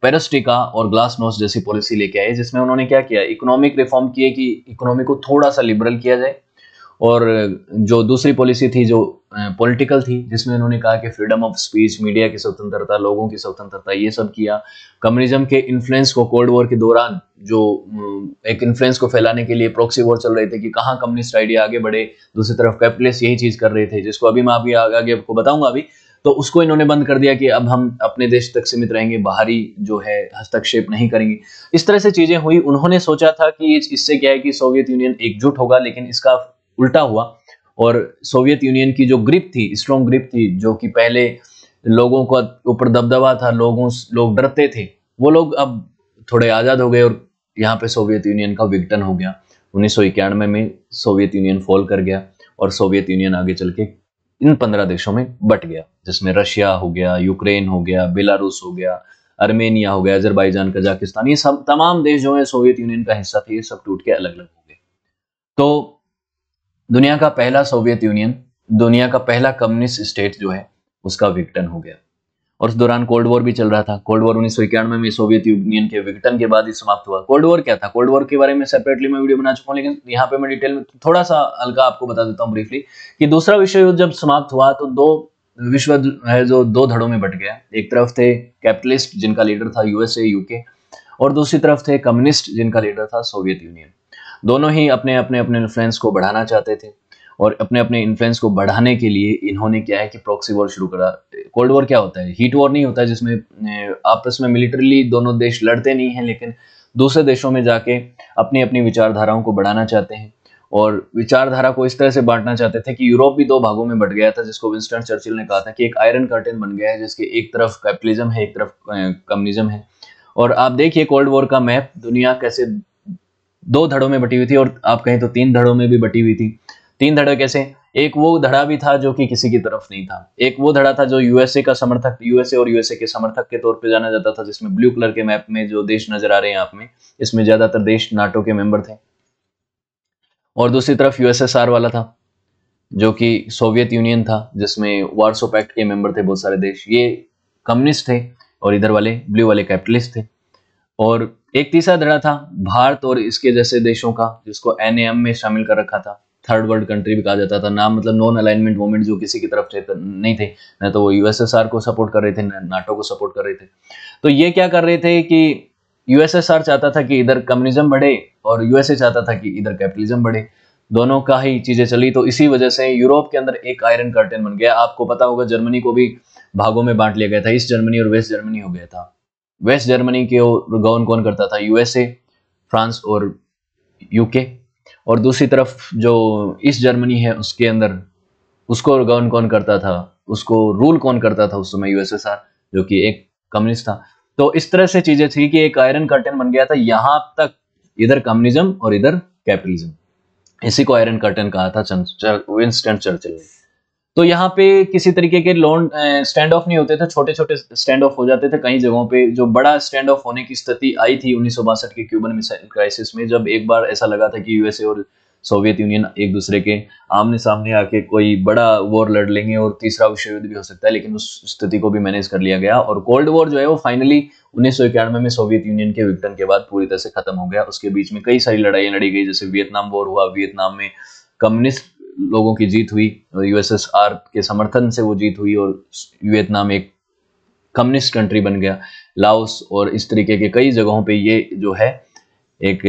पेरेस्ट्रिका और ग्लासनोस्ट जैसी पॉलिसी लेके आए, जिसमें उन्होंने क्या किया, इकोनॉमिक रिफॉर्म किए कि इकोनॉमी को थोड़ा सा लिबरल किया जाए। और जो दूसरी पॉलिसी थी जो पॉलिटिकल थी, जिसमें उन्होंने कहा कि फ्रीडम ऑफ स्पीच, मीडिया की स्वतंत्रता, लोगों की स्वतंत्रता, ये सब किया। कम्युनिज्म के इन्फ्लुएंस को कोल्ड वॉर के दौरान जो एक इन्फ्लुएंस को फैलाने के लिए प्रॉक्सी वॉर चल रहे थे कि कहाँ कम्युनिस्ट आइडिया आगे बढ़े, दूसरी तरफ कैपिटलिस्ट यही चीज कर रहे थे, जिसको अभी मैं आगे आपको बताऊंगा अभी। तो उसको इन्होंने बंद कर दिया कि अब हम अपने देश तक सीमित रहेंगे, बाहरी जो है हस्तक्षेप नहीं करेंगे। इस तरह से चीजें हुई। उन्होंने सोचा था कि इससे क्या है कि सोवियत यूनियन एकजुट होगा, लेकिन इसका उल्टा हुआ। और सोवियत यूनियन की जो ग्रिप थी, स्ट्रॉन्ग ग्रिप थी, जो कि पहले लोगों को ऊपर दबदबा था, लोग डरते थे, वो लोग अब थोड़े आजाद हो गए और यहाँ पे सोवियत यूनियन का विघटन हो गया। 1991 में सोवियत यूनियन फॉल कर गया और सोवियत यूनियन आगे चल के इन 15 देशों में बट गया, जिसमें रशिया हो गया, यूक्रेन हो गया, बेलारूस हो गया, अर्मेनिया हो गया, अजरबैजान, कजाकिस्तान, ये सब तमाम देश जो है सोवियत यूनियन का हिस्सा थे, ये सब टूट के अलग अलग हो गए। तो दुनिया का पहला सोवियत यूनियन, दुनिया का पहला कम्युनिस्ट स्टेट जो है, उसका विघटन हो गया। और उस दौरान कोल्ड वॉर भी चल रहा था। कोल्ड वॉर 1991 में सोवियत यूनियन के विघटन के बाद ही समाप्त हुआ। कोल्ड वॉर क्या था? कोल्ड वॉर के बारे में सेपरेटली मैं वीडियो बना चुका हूं, लेकिन यहाँ पे मैं डिटेल में थोड़ा सा हल्का आपको बता देता हूँ ब्रीफली कि दूसरा विश्व युद्ध जब समाप्त हुआ तो दो विश्व है जो दो धड़ों में बट गया। एक तरफ थे कैपिटलिस्ट जिनका लीडर था यूएसए, यूके, और दूसरी तरफ थे कम्युनिस्ट जिनका लीडर था सोवियत यूनियन। दोनों ही अपने अपने इन्फ्लुएंस को बढ़ाना चाहते थे, और अपने अपने इन्फ्लुएंस को बढ़ाने के लिए इन्होंने क्या है कि प्रॉक्सी वॉर शुरू करा। कोल्ड वॉर क्या होता है? हीट वॉर नहीं होता है, जिसमें आपस में मिलिटरीली दोनों देश लड़ते नहीं हैं, लेकिन दूसरे देशों में जाके अपनी अपनी विचारधाराओं को बढ़ाना चाहते हैं। और विचारधारा को इस तरह से बांटना चाहते थे कि यूरोप भी दो भागों में बट गया था, जिसको विंस्टन चर्चिल ने कहा था कि एक आयरन कर्टेन बन गया है, जिसके एक तरफ कैपिटलिज्म है, एक तरफ कम्युनिज्म है। और आप देखिए कोल्ड वॉर का मैप, दुनिया कैसे दो धड़ों में बटी हुई थी, और आप कहें तो 3 धड़ों में भी बटी हुई थी। 3 धड़े कैसे? एक वो धड़ा भी था जो कि किसी की तरफ नहीं था। एक वो धड़ा था जो यूएसए का समर्थक, यूएसए और यूएसए के समर्थक के तौर पे जाना जाता था, जिसमें ब्लू कलर के मैप में जो देश नजर आ रहे हैं आप में, इसमें ज्यादातर देश नाटो के मेंबर थे। और दूसरी तरफ यूएसएसआर वाला था, जो कि सोवियत यूनियन था, जिसमें वार्सो पैक्ट के मेंबर थे बहुत सारे देश, ये कम्युनिस्ट थे, और इधर वाले ब्लू वाले कैपिटलिस्ट थे। और एक तीसरा धड़ा था भारत और इसके जैसे देशों का, जिसको एनएएम में शामिल कर रखा था, थर्ड वर्ल्ड कंट्री भी कहा जाता था। नाम मतलब नॉन अलाइनमेंट मूवमेंट, जो किसी की तरफ थे नहीं थे, न तो वो यूएसएसआर को सपोर्ट कर रहे थे, न नाटो को सपोर्ट कर रहे थे। तो ये क्या कर रहे थे कि यूएसएसआर चाहता था कि इधर कम्युनिज्म बढ़े और यूएसए चाहता था कि इधर कैपिटलिज्म बढ़े, दोनों का ही चीजें चली। तो इसी वजह से यूरोप के अंदर एक आयरन कर्टेन बन गया। आपको पता होगा जर्मनी को भी भागों में बांट लिया गया था, ईस्ट जर्मनी और वेस्ट जर्मनी हो गया था। वेस्ट जर्मनी के गवर्न कौन करता था? यूएसए, फ्रांस और यूके। और दूसरी तरफ जो ईस्ट जर्मनी है उसके अंदर उसको गवर्न कौन करता था, उसको रूल कौन करता था उस समय? यूएसएसआर, जो कि एक कम्युनिस्ट था। तो इस तरह से चीजें थी कि एक आयरन कर्टेन बन गया था यहां तक, इधर कम्युनिज्म और इधर कैपिटलिज्म। इसी को आयरन कर्टेन कहा था विंस्टन चर्चिल ने। तो यहाँ पे किसी तरीके के स्टैंड ऑफ नहीं होते थे, छोटे छोटे स्टैंड ऑफ हो जाते थे कई जगहों पे। जो बड़ा स्टैंड ऑफ होने की स्थिति आई थी 1962 के क्यूबन मिसाइल क्राइसिस में, जब एक बार ऐसा लगा था कि यूएसए और सोवियत यूनियन एक दूसरे के आमने सामने आके कोई बड़ा वॉर लड़ लेंगे और तीसरा विश्व युद्ध भी हो सकता है, लेकिन उस स्थिति को भी मैनेज कर लिया गया। और कोल्ड वॉर जो है वो फाइनली 1991 में सोवियत यूनियन के विघटन के बाद पूरी तरह से खत्म हो गया। उसके बीच में कई सारी लड़ाइयां लड़ी गई, जैसे वियतनाम वॉर हुआ, वियतनाम में कम्युनिस्ट लोगों की जीत हुई, यूएसएसआर के समर्थन से वो जीत हुई, और वियतनाम एक कम्युनिस्ट कंट्री बन गया। लाओस और इस तरीके के कई जगहों पे ये जो है एक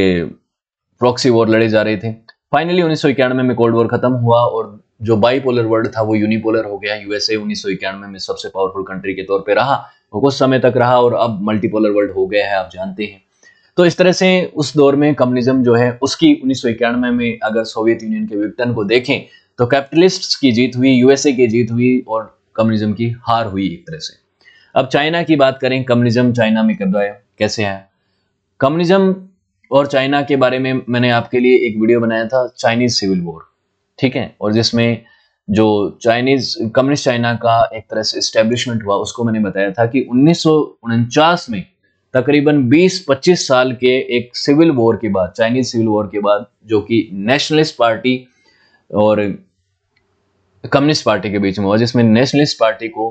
प्रॉक्सी वॉर लड़े जा रहे थे। फाइनली 1991 में कोल्ड वॉर खत्म हुआ और जो बाइपोलर वर्ल्ड था वो यूनिपोलर हो गया। यूएसए 1991 में सबसे पावरफुल कंट्री के तौर पे रहा, वो कुछ समय तक रहा, और अब मल्टीपोलर वर्ल्ड हो गया है, आप जानते हैं। तो इस तरह से उस दौर में कम्युनिज्म जो है उसकी 1991 में अगर सोवियत यूनियन के विघटन को देखें तो कैपिटलिस्ट्स की जीत हुई, यूएसए की जीत हुई, और कम्युनिज्म की हार हुई एक तरह से। अब चाइना की बात करें, कम्युनिज्म चाइना में कब आया, कैसे आया? कम्युनिज्म और चाइना के बारे में मैंने आपके लिए एक वीडियो बनाया था, चाइनीज सिविल वॉर, ठीक है, और जिसमें जो चाइनीज कम्युनिस्ट चाइना का एक तरह से एस्टेब्लिशमेंट हुआ, उसको मैंने बताया था कि 1949 में तकरीबन 20-25 साल के एक सिविल वॉर के बाद, चाइनीज सिविल वॉर के बाद, जो कि नेशनलिस्ट पार्टी और कम्युनिस्ट पार्टी के बीच में हुआ, जिसमें नेशनलिस्ट पार्टी को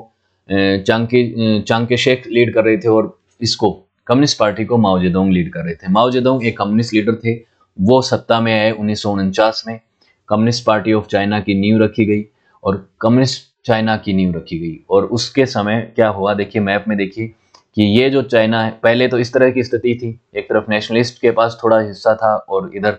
चांग के शेख लीड कर रहे थे, और इसको कम्युनिस्ट पार्टी को माओ जेडोंग लीड कर रहे थे। माओ जेडोंग एक कम्युनिस्ट लीडर थे, वो सत्ता में आए 1949 में। कम्युनिस्ट पार्टी ऑफ चाइना की नींव रखी गई और कम्युनिस्ट चाइना की नींव रखी गई। और उसके समय क्या हुआ, देखिए मैप में देखिए कि ये जो चाइना है, पहले तो इस तरह की स्थिति थी, एक तरफ नेशनलिस्ट के पास थोड़ा हिस्सा था और इधर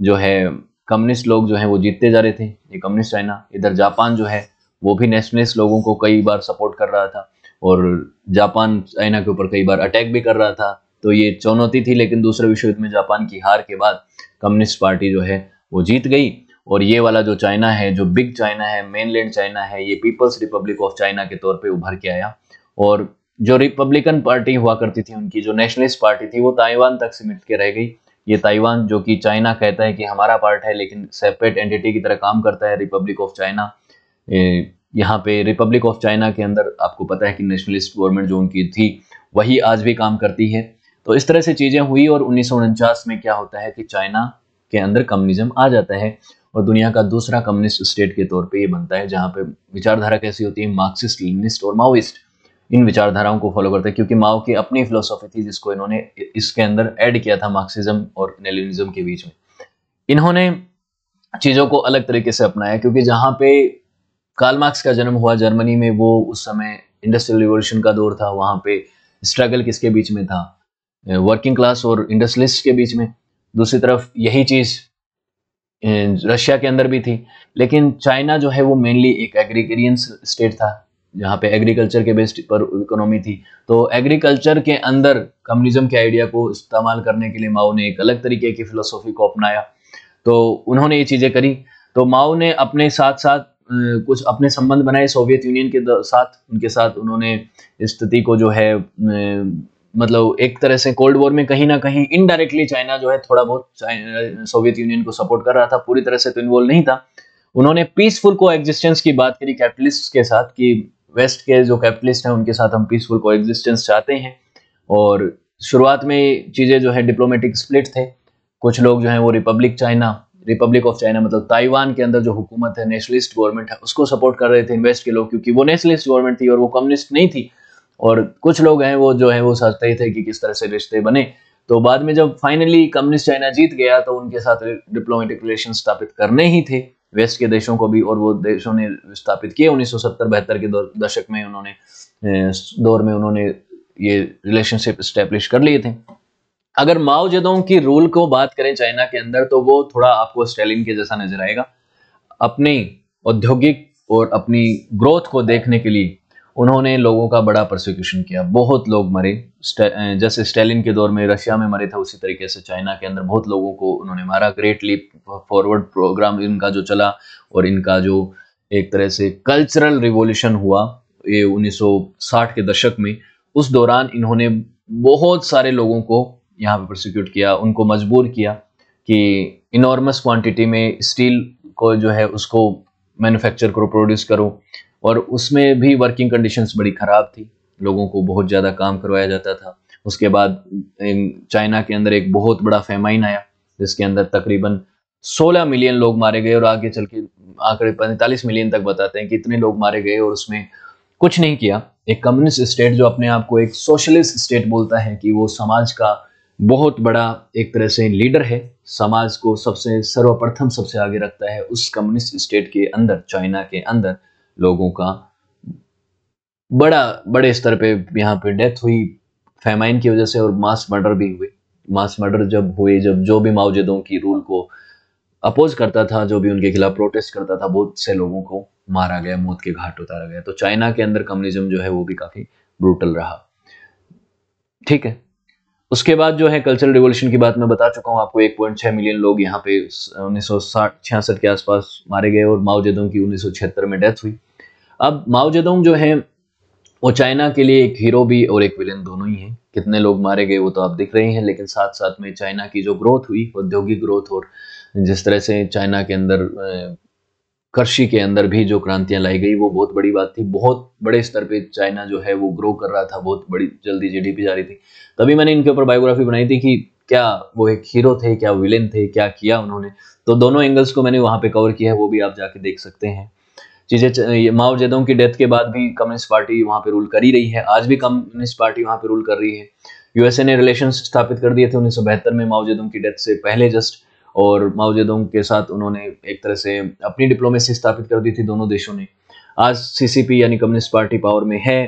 जो है कम्युनिस्ट लोग जो है वो जीतते जा रहे थे, ये कम्युनिस्ट चाइना। इधर जापान जो है वो भी नेशनलिस्ट लोगों को कई बार सपोर्ट कर रहा था और जापान चाइना के ऊपर कई बार अटैक भी कर रहा था। तो ये चुनौती थी, लेकिन दूसरे विश्व युद्ध में जापान की हार के बाद कम्युनिस्ट पार्टी जो है वो जीत गई। और ये वाला जो चाइना है, जो बिग चाइना है, मेनलैंड चाइना है, ये पीपल्स रिपब्लिक ऑफ चाइना के तौर पे उभर के आया। और जो रिपब्लिकन पार्टी हुआ करती थी, उनकी जो नेशनलिस्ट पार्टी थी, वो ताइवान तक सिमट के रह गई। ये ताइवान जो कि चाइना कहता है कि हमारा पार्ट है, लेकिन सेपरेट एंटिटी की तरह काम करता है, रिपब्लिक ऑफ चाइना। यहाँ पे रिपब्लिक ऑफ चाइना के अंदर आपको पता है कि नेशनलिस्ट गवर्नमेंट जो उनकी थी वही आज भी काम करती है। तो इस तरह से चीजें हुई और 1949 में क्या होता है कि चाइना के अंदर कम्युनिज्म आ जाता है और दुनिया का दूसरा कम्युनिस्ट स्टेट के तौर पे ये बनता है, जहाँ पे विचारधारा कैसी होती है, मार्क्सिस्ट, लेनिनिस्ट और माओइस्ट, इन विचारधाराओं को फॉलो करते हैं। क्योंकि माओ की अपनी फिलोसॉफी थी जिसको इन्होंने इसके अंदर ऐड किया था, मार्क्सिज्म और लेनिनिज्म के बीच में। इन्होंने चीजों को अलग तरीके से अपनाया, क्योंकि जहाँ पे कार्ल मार्क्स का जन्म हुआ जर्मनी में, वो उस समय इंडस्ट्रियल रिवॉल्यूशन का दौर था। वहां पे स्ट्रगल किसके बीच में था, वर्किंग क्लास और इंडस्ट्रियलिस्ट के बीच में। दूसरी तरफ यही चीज रशिया के अंदर भी थी। लेकिन चाइना जो है वो मेनली एक एग्रीकरियन स्टेट था, जहाँ पे एग्रीकल्चर के बेस्ड पर इकोनॉमी थी। तो एग्रीकल्चर के अंदर कम्युनिज्म के आइडिया को इस्तेमाल करने के लिए माओ ने एक अलग तरीके की फिलोसॉफी को अपनाया। तो उन्होंने ये चीजें करी। तो माओ ने अपने साथ साथ कुछ अपने संबंध बनाए सोवियत यूनियन के साथ। उनके साथ उन्होंने स्थिति को जो है मतलब एक तरह से कोल्ड वॉर में कहीं ना कहीं इनडायरेक्टली चाइना जो है थोड़ा बहुत सोवियत यूनियन को सपोर्ट कर रहा था, पूरी तरह से तो इन्वॉल्व नहीं था। उन्होंने पीसफुल को एग्जिस्टेंस की बात करी कैपिटलिस्ट के साथ, कि वेस्ट के जो कैपिटलिस्ट हैं उनके साथ हम पीसफुल को एग्जिस्टेंस चाहते हैं। और शुरुआत में चीजें जो है डिप्लोमेटिक स्प्लिट थे। कुछ लोग जो है वो रिपब्लिक ऑफ चाइना मतलब ताइवान के अंदर जो हुकूमत है, नेशनलिस्ट गवर्नमेंट है, उसको सपोर्ट कर रहे थे वेस्ट के लोग, क्योंकि वो नेशनलिस्ट गवर्नमेंट थी और वो कम्युनिस्ट नहीं थी। और कुछ लोग हैं वो जो है वो सोचते ही थे कि किस तरह से रिश्ते बने। तो बाद में जब फाइनली कम्युनिस्ट चाइना जीत गया तो उनके साथ डिप्लोमेटिक रिलेशन स्थापित करने ही थे वेस्ट के देशों को भी, और वो देशों ने स्थापित किए 1970-72 के दशक में। उन्होंने ये रिलेशनशिप स्टैब्लिश कर लिए थे। अगर माओ जेडोंग की रूल को बात करें चाइना के अंदर, तो वो थोड़ा आपको स्टालिन के जैसा नजर आएगा। अपनी औद्योगिक और अपनी ग्रोथ को देखने के लिए उन्होंने लोगों का बड़ा प्रोसिक्यूशन किया, बहुत लोग मरे। जैसे स्टालिन के दौर में रशिया में मरे थे, उसी तरीके से चाइना के अंदर बहुत लोगों को उन्होंने मारा। ग्रेट लीप फॉरवर्ड प्रोग्राम इनका जो चला और इनका जो एक तरह से कल्चरल रिवॉल्यूशन हुआ ये 1960 के दशक में, उस दौरान इन्होंने बहुत सारे लोगों को यहाँ पे प्रोसिक्यूट किया, उनको मजबूर किया कि इनॉर्मस क्वांटिटी में स्टील को जो है उसको मैन्युफैक्चर करो, प्रोड्यूस करो। और उसमें भी वर्किंग कंडीशंस बड़ी ख़राब थी, लोगों को बहुत ज़्यादा काम करवाया जाता था। उसके बाद चाइना के अंदर एक बहुत बड़ा फेमाइन आया, जिसके अंदर तकरीबन 16 मिलियन लोग मारे गए, और आगे चल के आंकड़े 45 मिलियन तक बताते हैं कि इतने लोग मारे गए। और उसमें कुछ नहीं किया। एक कम्युनिस्ट स्टेट जो अपने आप को एक सोशलिस्ट स्टेट बोलता है कि वो समाज का बहुत बड़ा एक तरह से लीडर है, समाज को सबसे सर्वप्रथम सबसे आगे रखता है, उस कम्युनिस्ट स्टेट के अंदर, चाइना के अंदर लोगों का बड़े स्तर पे यहाँ पे डेथ हुई फेमाइन की वजह से, और मास मर्डर भी हुए। मास मर्डर जब हुए, जब जो भी माओ जेडोंग की रूल को अपोज करता था, जो भी उनके खिलाफ प्रोटेस्ट करता था, बहुत से लोगों को मारा गया, मौत के घाट उतारा गया। तो चाइना के अंदर कम्युनिज्म जो है वो भी काफी ब्रूटल रहा। ठीक है, उसके बाद जो है कल्चरल रिवॉल्यूशन की बात मैं बता चुका हूँ आपको। 1.6 मिलियन लोग यहाँ पे 1966 के आसपास मारे गए, और माओ जेडोंग की 1976 में डेथ हुई। अब माओ जेडोंग जो है वो चाइना के लिए एक हीरो भी और एक विलेन दोनों ही हैं। कितने लोग मारे गए वो तो आप दिख रहे हैं, लेकिन साथ साथ में चाइना की जो ग्रोथ हुई, औद्योगिक ग्रोथ, और जिस तरह से चाइना के अंदर कृषि के अंदर भी जो क्रांतियां लाई गई, वो बहुत बड़ी बात थी। बहुत बड़े स्तर पे चाइना जो है वो ग्रो कर रहा था, बहुत बड़ी जल्दी जीडीपी जा रही थी। तभी मैंने इनके ऊपर बायोग्राफी बनाई थी कि क्या वो एक हीरो थे, क्या विलेन थे, क्या किया उन्होंने। तो दोनों एंगल्स को मैंने वहां पे कवर किया है, वो भी आप जाके देख सकते हैं। चीजें माओ जेडोंग की डेथ के बाद भी कम्युनिस्ट पार्टी वहां पे रूल कर ही रही है, आज भी कम्युनिस्ट पार्टी वहां पे रूल कर रही है। यूएसए ने रिलेशंस स्थापित कर दिए थे 1972 में माओ की डेथ से पहले जस्ट, और माओ के साथ उन्होंने एक तरह से अपनी डिप्लोमेसी स्थापित कर दी थी दोनों देशों ने। आज सीसीपी यानी कम्युनिस्ट पार्टी पावर में है।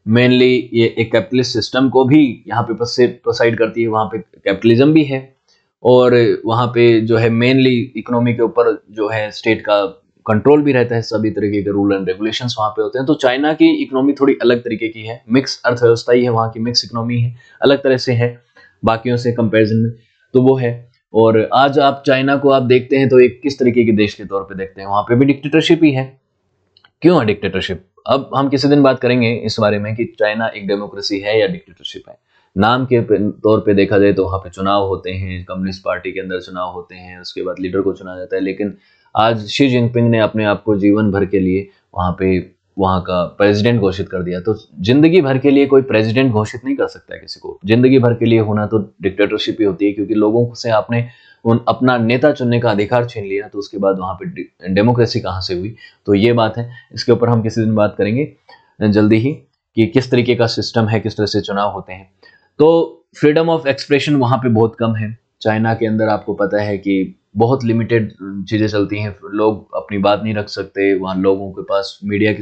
मेनली ये एक कैपिटलिस्ट सिस्टम को भी यहाँ पे प्रोसाइड करती है, वहाँ पे कैपिटलिज्म भी है, और वहाँ पे जो है मेनली इकोनॉमी के ऊपर जो है स्टेट का कंट्रोल भी रहता है, सभी तरीके के रूल एंड रेगुलेशंस वहाँ पे होते हैं। तो चाइना की इकोनॉमी थोड़ी अलग तरीके की है, मिक्स अर्थव्यवस्था ही है, वहाँ की मिक्स इकोनॉमी है, अलग तरह से है बाकियों से कंपैरिजन में, तो वो है। और आज आप चाइना को आप देखते हैं तो एक किस तरीके के देश के तौर पे देखते हैं, वहाँ पे भी डिक्टेटरशिप ही है। क्यों है डिक्टेटरशिप? अब हम किसी दिन बात करेंगे इस बारे में कि चाइना एक डेमोक्रेसी है या डिक्टेटरशिप है। नाम के तौर पे देखा जाए तो वहाँ पे चुनाव होते हैं, कम्युनिस्ट पार्टी के अंदर चुनाव होते हैं, उसके बाद लीडर को चुना जाता है, लेकिन आज शी जिनपिंग ने अपने आप को जीवन भर के लिए वहाँ का प्रेसिडेंट घोषित कर दिया। तो जिंदगी भर के लिए कोई प्रेसिडेंट घोषित नहीं कर सकता है किसी को, जिंदगी भर के लिए होना तो डिक्टेटरशिप ही होती है, क्योंकि लोगों से आपने अपना नेता चुनने का अधिकार छीन लिया, तो उसके बाद वहाँ पे डेमोक्रेसी कहाँ से हुई? तो ये बात है, इसके ऊपर हम किसी दिन बात करेंगे जल्दी ही कि किस तरीके का सिस्टम है, किस तरह से चुनाव होते हैं। तो फ्रीडम ऑफ एक्सप्रेशन वहाँ पे बहुत कम है चाइना के अंदर। आपको पता है कि बहुत लिमिटेड चीज़ें चलती हैं, लोग अपनी बात नहीं रख सकते वहाँ, लोगों के पास मीडिया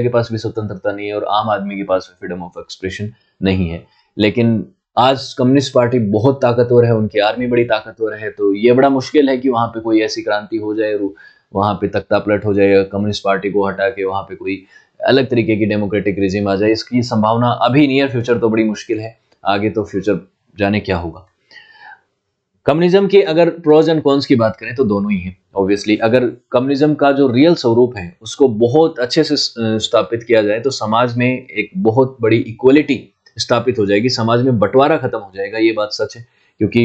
के पास भी स्वतंत्रता नहीं है, और आम आदमी के पास फ्रीडम ऑफ एक्सप्रेशन नहीं है। लेकिन आज कम्युनिस्ट पार्टी बहुत ताकतवर है, उनकी आर्मी बड़ी ताकतवर है, तो ये बड़ा मुश्किल है कि वहाँ पे कोई ऐसी क्रांति हो जाए, वहाँ पे तख्ता पलट हो जाए, कम्युनिस्ट पार्टी को हटा के वहाँ पे कोई अलग तरीके की डेमोक्रेटिक रिजीम आ जाए। इसकी संभावना अभी नियर फ्यूचर तो बड़ी मुश्किल है, आगे तो फ्यूचर जाने क्या होगा। कम्युनिज्म की अगर प्रोज एंड कॉन्स की बात करें तो दोनों ही हैं ऑब्वियसली। अगर कम्युनिज्म का जो रियल स्वरूप है उसको बहुत अच्छे से स्थापित किया जाए तो समाज में एक बहुत बड़ी इक्वलिटी स्थापित हो जाएगी, समाज में बंटवारा खत्म हो जाएगा, ये बात सच है। क्योंकि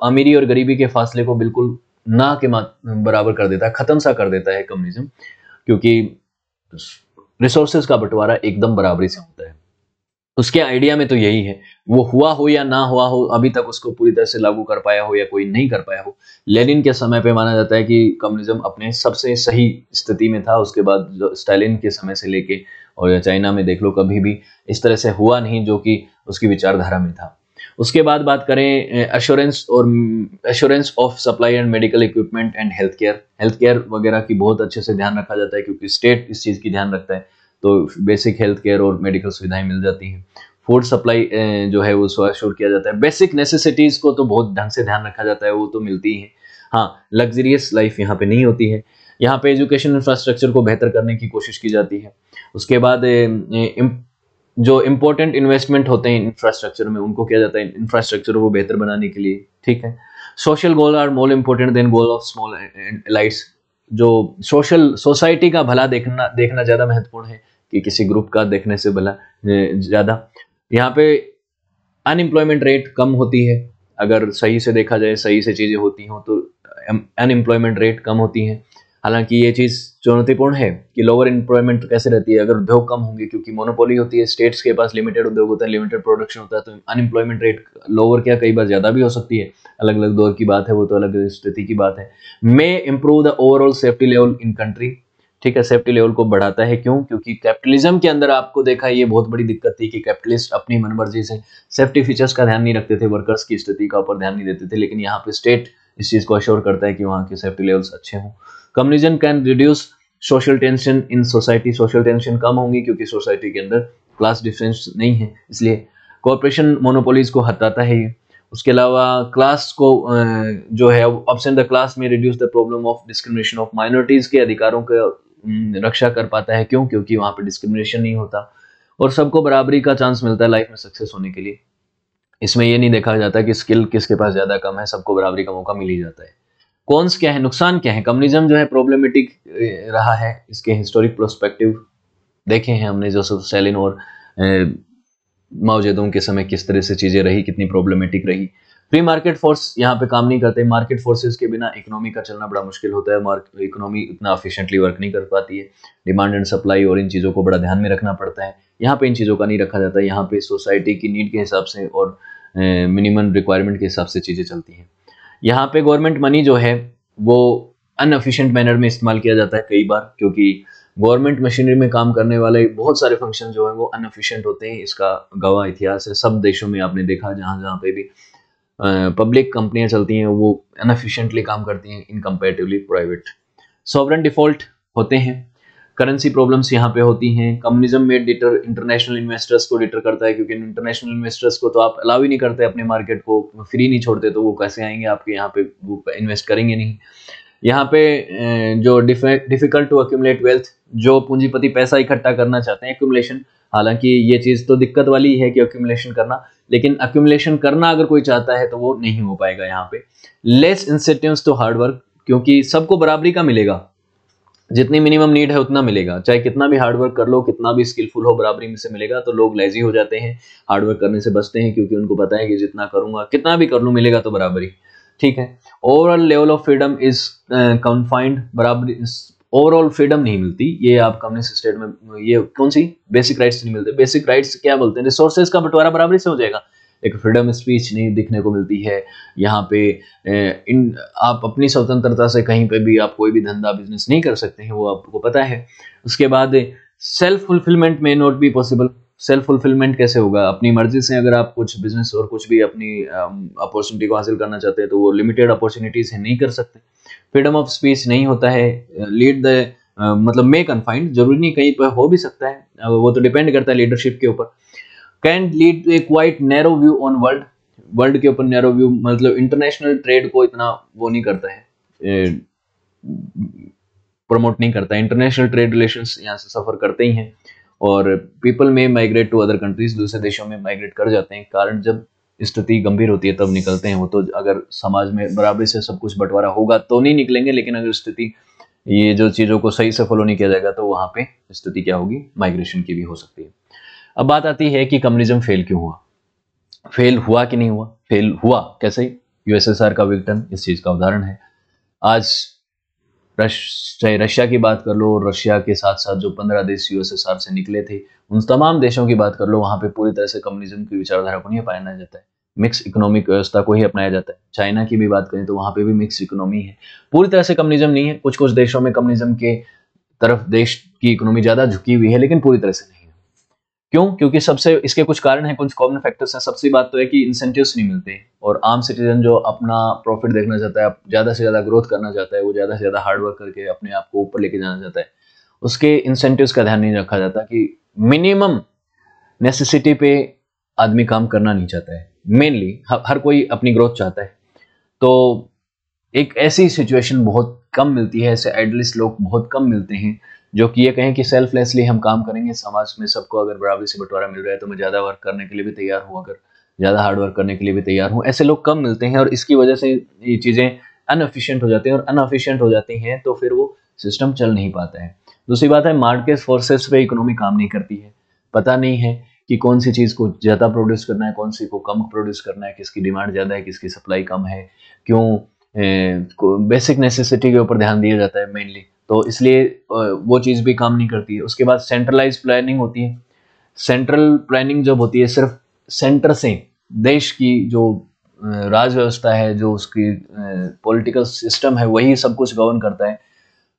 अमीरी और गरीबी के फासले को बिल्कुल ना के बराबर कर देता है, खत्म सा कर देता है कम्युनिज्म, क्योंकि रिसोर्सेज का बंटवारा एकदम बराबरी से होता है। उसके आइडिया में तो यही है, वो हुआ हो या ना हुआ हो, अभी तक उसको पूरी तरह से लागू कर पाया हो या कोई नहीं कर पाया हो। लेनिन के समय पे माना जाता है कि कम्युनिज्म अपने सबसे सही स्थिति में था, उसके बाद जो स्टालिन के समय से लेके और या चाइना में देख लो, कभी भी इस तरह से हुआ नहीं जो कि उसकी विचारधारा में था। उसके बाद बात करें assurance of supply and medical equipment and health care वगैरह की बहुत अच्छे से ध्यान रखा जाता है, क्योंकि स्टेट इस चीज़ की ध्यान रखता है, तो बेसिक हेल्थ केयर और मेडिकल सुविधाएं मिल जाती हैं। फूड सप्लाई जो है वो एश्योर किया जाता है। बेसिक नेसेसिटीज को तो बहुत ढंग से ध्यान रखा जाता है, वो तो मिलती ही है। हाँ, लग्जरियस लाइफ यहाँ पे नहीं होती है। यहाँ पे एजुकेशन इंफ्रास्ट्रक्चर को बेहतर करने की कोशिश की जाती है। उसके बाद जो इम्पोर्टेंट इन्वेस्टमेंट होते हैं इंफ्रास्ट्रक्चर में, उनको किया जाता है इंफ्रास्ट्रक्चर को बेहतर बनाने के लिए, ठीक है। Social goal are more important than goal of small elites. जो सोसाइटी का भला देखना ज़्यादा महत्वपूर्ण है कि किसी ग्रुप का देखने से भला ज़्यादा। यहाँ पे अनएम्प्लॉयमेंट रेट कम होती है, अगर सही से देखा जाए, सही से चीज़ें होती हों तो अनएम्प्लॉयमेंट रेट कम होती है। हालांकि ये चीज़ चुनौतीपूर्ण है कि लोअर एम्प्लॉयमेंट कैसे रहती है अगर उद्योग कम होंगे, क्योंकि मोनोपोली होती है, स्टेट्स के पास लिमिटेड उद्योग होता है, लिमिटेड प्रोडक्शन होता है, तो अनएम्प्लॉयमेंट रेट लोअर क्या कई बार ज़्यादा भी हो सकती है। अलग अलग दौर की बात है, वो तो अलग स्थिति की बात है। मे improve the overall safety level in country, ठीक है, सेफ्टी लेवल को बढ़ाता है। क्यों? क्योंकि कैपिटलिज्म के अंदर आपको देखा ये बहुत बड़ी दिक्कत थी कि कैपिटलिस्ट अपनी मनमर्जी से सेफ्टी फीचर्स का ध्यान नहीं रखते थे, वर्कर्स की स्थिति का ऊपर ध्यान नहीं देते थे, लेकिन यहाँ पे स्टेट इस चीज़ को अश्योर करता है कि वहाँ के सेफ्टी लेवल्स अच्छे हों। Communism can reduce social tension in society, social tension कम होंगी क्योंकि सोसाइटी के अंदर क्लास डिफरेंस नहीं है, इसलिए कॉर्पोरेशन मोनोपोलीज को हटाता है ये। उसके अलावा क्लास को जो है ऑप्शन द क्लास में reduce the problem of discrimination of minorities के अधिकारों का रक्षा कर पाता है। क्यों? क्योंकि वहाँ पे डिस्क्रिमिनेशन नहीं होता और सबको बराबरी का चांस मिलता है लाइफ में सक्सेस होने के लिए। इसमें ये नहीं देखा जाता कि स्किल किसके पास ज़्यादा कम है, सबको बराबरी का मौका मिल ही जाता है। कॉन्स क्या है, नुकसान क्या है? कम्युनिज्म जो है प्रॉब्लमेटिक रहा है, इसके हिस्टोरिक प्रोस्पेक्टिव देखे हैं हमने, जोसेफ स्टालिन और माओ जेडुंग के समय किस तरह से चीज़ें रही, कितनी प्रॉब्लमेटिक रही। फ्री मार्केट फोर्स यहाँ पे काम नहीं करते, मार्केट फोर्सेस के बिना इकोनॉमी का चलना बड़ा मुश्किल होता है, इकोनॉमी इतना एफिशिएंटली वर्क नहीं कर पाती है, डिमांड एंड सप्लाई और इन चीज़ों को बड़ा ध्यान में रखना पड़ता है। यहाँ पे इन चीज़ों का नहीं रखा जाता, यहाँ पे सोसाइटी की नीड के हिसाब से और मिनिमम रिक्वायरमेंट के हिसाब से चीज़ें चलती हैं। यहाँ पे गवर्नमेंट मनी जो है वो अनएफिशिएंट मैनर में इस्तेमाल किया जाता है कई बार, क्योंकि गवर्नमेंट मशीनरी में काम करने वाले बहुत सारे फंक्शन जो है वो अनएफिशिएंट होते हैं। इसका गवाह इतिहास है, सब देशों में आपने देखा जहाँ जहाँ पे भी पब्लिक कंपनियां चलती हैं वो अनएफिशिएंटली काम करती हैं इन कंपैरेटिवली प्राइवेट। सॉवरेन डिफॉल्ट होते हैं, करेंसी प्रॉब्लम्स यहाँ पे होती हैं। कम्युनिज्म में डिटर इंटरनेशनल इन्वेस्टर्स को डिटर करता है, क्योंकि इंटरनेशनल इन्वेस्टर्स को तो आप अलाउ ही नहीं करते, अपने मार्केट को फ्री नहीं छोड़ते, तो वो कैसे आएंगे आपके यहाँ पे, वो इन्वेस्ट करेंगे नहीं। यहाँ पे जो डिफिकल्ट टू अक्यूमुलेट वेल्थ, जो पूंजीपति पैसा इकट्ठा करना चाहते हैं, एक्यूमुलेशन, हालांकि ये चीज तो दिक्कत वाली है कि एक्यूमुलेशन करना, लेकिन एक्यूमुलेशन करना अगर कोई चाहता है तो वो नहीं हो पाएगा यहाँ पे। Less incentives to hard work, क्योंकि सबको बराबरी का मिलेगा, जितनी मिनिमम नीड है उतना मिलेगा, चाहे कितना भी हार्ड वर्क कर लो, कितना भी स्किलफुल हो, बराबरी में से मिलेगा। तो लोग लेजी हो जाते हैं, हार्ड वर्क करने से बचते हैं, क्योंकि उनको पता है कि जितना करूंगा, कितना भी कर लूं, मिलेगा तो बराबरी। ठीक है। Overall level of freedom is confined, बराबरी, ओवरऑल फ्रीडम नहीं मिलती। ये आप कम्युनिस्ट स्टेट में, ये कौन सी बेसिक राइट्स नहीं मिलते। बेसिक राइट्स क्या बोलते हैं, रिसोर्सेज का बंटवारा बराबरी से हो जाएगा, एक फ्रीडम स्पीच नहीं दिखने को मिलती है यहाँ पे। आप अपनी स्वतंत्रता से कहीं पे भी आप कोई भी धंधा बिजनेस नहीं कर सकते हैं, वो आपको पता है। उसके बाद सेल्फ फुलफिलमेंट में not be possible. Self fulfilment कैसे होगा, अपनी मर्जी से अगर आप कुछ बिजनेस और कुछ भी अपनी अपॉर्चुनिटी को हासिल करना चाहते हैं तो वो लिमिटेड अपॉर्चुनिटीज है, नहीं कर सकते। फ्रीडम ऑफ स्पीच नहीं होता है। लीड द मतलब मे कन्फाइंड, जरूरी नहीं, कहीं पर हो भी सकता है, वो तो डिपेंड करता है लीडरशिप के ऊपर। Can lead to a quite narrow view on world, world के ऊपर नैरो व्यू, मतलब इंटरनेशनल ट्रेड को इतना वो नहीं करता है, प्रमोट नहीं करता है। इंटरनेशनल ट्रेड रिलेशंस यहाँ से सफर करते ही हैं, और पीपल में माइग्रेट टू अदर कंट्रीज, दूसरे देशों में माइग्रेट कर जाते हैं। कारण जब स्थिति गंभीर होती है तब निकलते हैं वो, तो अगर समाज में बराबरी से सब कुछ बंटवारा होगा तो नहीं निकलेंगे, लेकिन अगर स्थिति ये जो चीजों को सही से फॉलो नहीं किया जाएगा तो वहां पे स्थिति क्या होगी, माइग्रेशन की भी हो सकती है। अब बात आती है कि कम्युनिज्म फेल क्यों हुआ। फेल हुआ कि नहीं हुआ, फेल हुआ कैसे। यूएसएसआर का विघटन इस चीज का उदाहरण है। आज चाहे रशिया की बात कर लो, रशिया के साथ साथ जो 15 देश यूएसएसआर से निकले थे, उन तमाम देशों की बात कर लो, वहां पे पूरी तरह से कम्युनिज्म की विचारधारा को नहीं अपनाया जाता है, मिक्स इकोनॉमिक व्यवस्था को ही अपनाया जाता है। चाइना की भी बात करें तो वहां पे भी मिक्स इकोनॉमी है, पूरी तरह से कम्युनिज्म नहीं है। कुछ कुछ देशों में कम्युनिज्म के तरफ देश की इकोनॉमी ज्यादा झुकी हुई है, लेकिन पूरी तरह से नहीं है। क्यों? क्योंकि सबसे इसके कुछ कारण हैं, कुछ कॉमन फैक्टर्स हैं। सबसे बात तो है कि इंसेंटिव्स नहीं मिलते, और आम सिटीजन जो अपना प्रॉफिट देखना चाहता है, ज्यादा से ज्यादा ग्रोथ करना चाहता है, वो ज्यादा से ज्यादा हार्ड वर्क करके अपने आप को ऊपर लेके जाना चाहता है, उसके इंसेंटिव्स का ध्यान नहीं रखा जाता कि मिनिमम नेसेसिटी पे आदमी काम करना नहीं चाहता है। मेनली हर कोई अपनी ग्रोथ चाहता है, तो एक ऐसी सिचुएशन बहुत कम मिलती है, ऐसे आइडियलिस्ट लोग बहुत कम मिलते हैं जो कि ये कहें कि सेल्फलेसली हम काम करेंगे, समाज में सबको अगर बराबरी से बंटवारा मिल रहा है तो मैं ज़्यादा वर्क करने के लिए भी तैयार हूँ, अगर ज़्यादा हार्ड वर्क करने के लिए भी तैयार हूँ। ऐसे लोग कम मिलते हैं, और इसकी वजह से ये चीज़ें अनएफिशिएंट हो जाती हैं, और अनएफिशिएंट हो जाती हैं तो फिर वो सिस्टम चल नहीं पाता है। दूसरी बात है, मार्केट फोर्सेस पे इकोनॉमी काम नहीं करती है। पता नहीं है कि कौन सी चीज़ को ज़्यादा प्रोड्यूस करना है, कौन सी को कम प्रोड्यूस करना है, किसकी डिमांड ज़्यादा है, किसकी सप्लाई कम है, क्यों बेसिक नेसेसिटी के ऊपर ध्यान दिया जाता है मेनली, तो इसलिए वो चीज़ भी काम नहीं करती है। उसके बाद सेंट्रलाइज प्लानिंग होती है। सेंट्रल प्लानिंग जब होती है, सिर्फ सेंटर से देश की जो राज व्यवस्था है, जो उसकी पॉलिटिकल सिस्टम है, वही सब कुछ गवर्न करता है,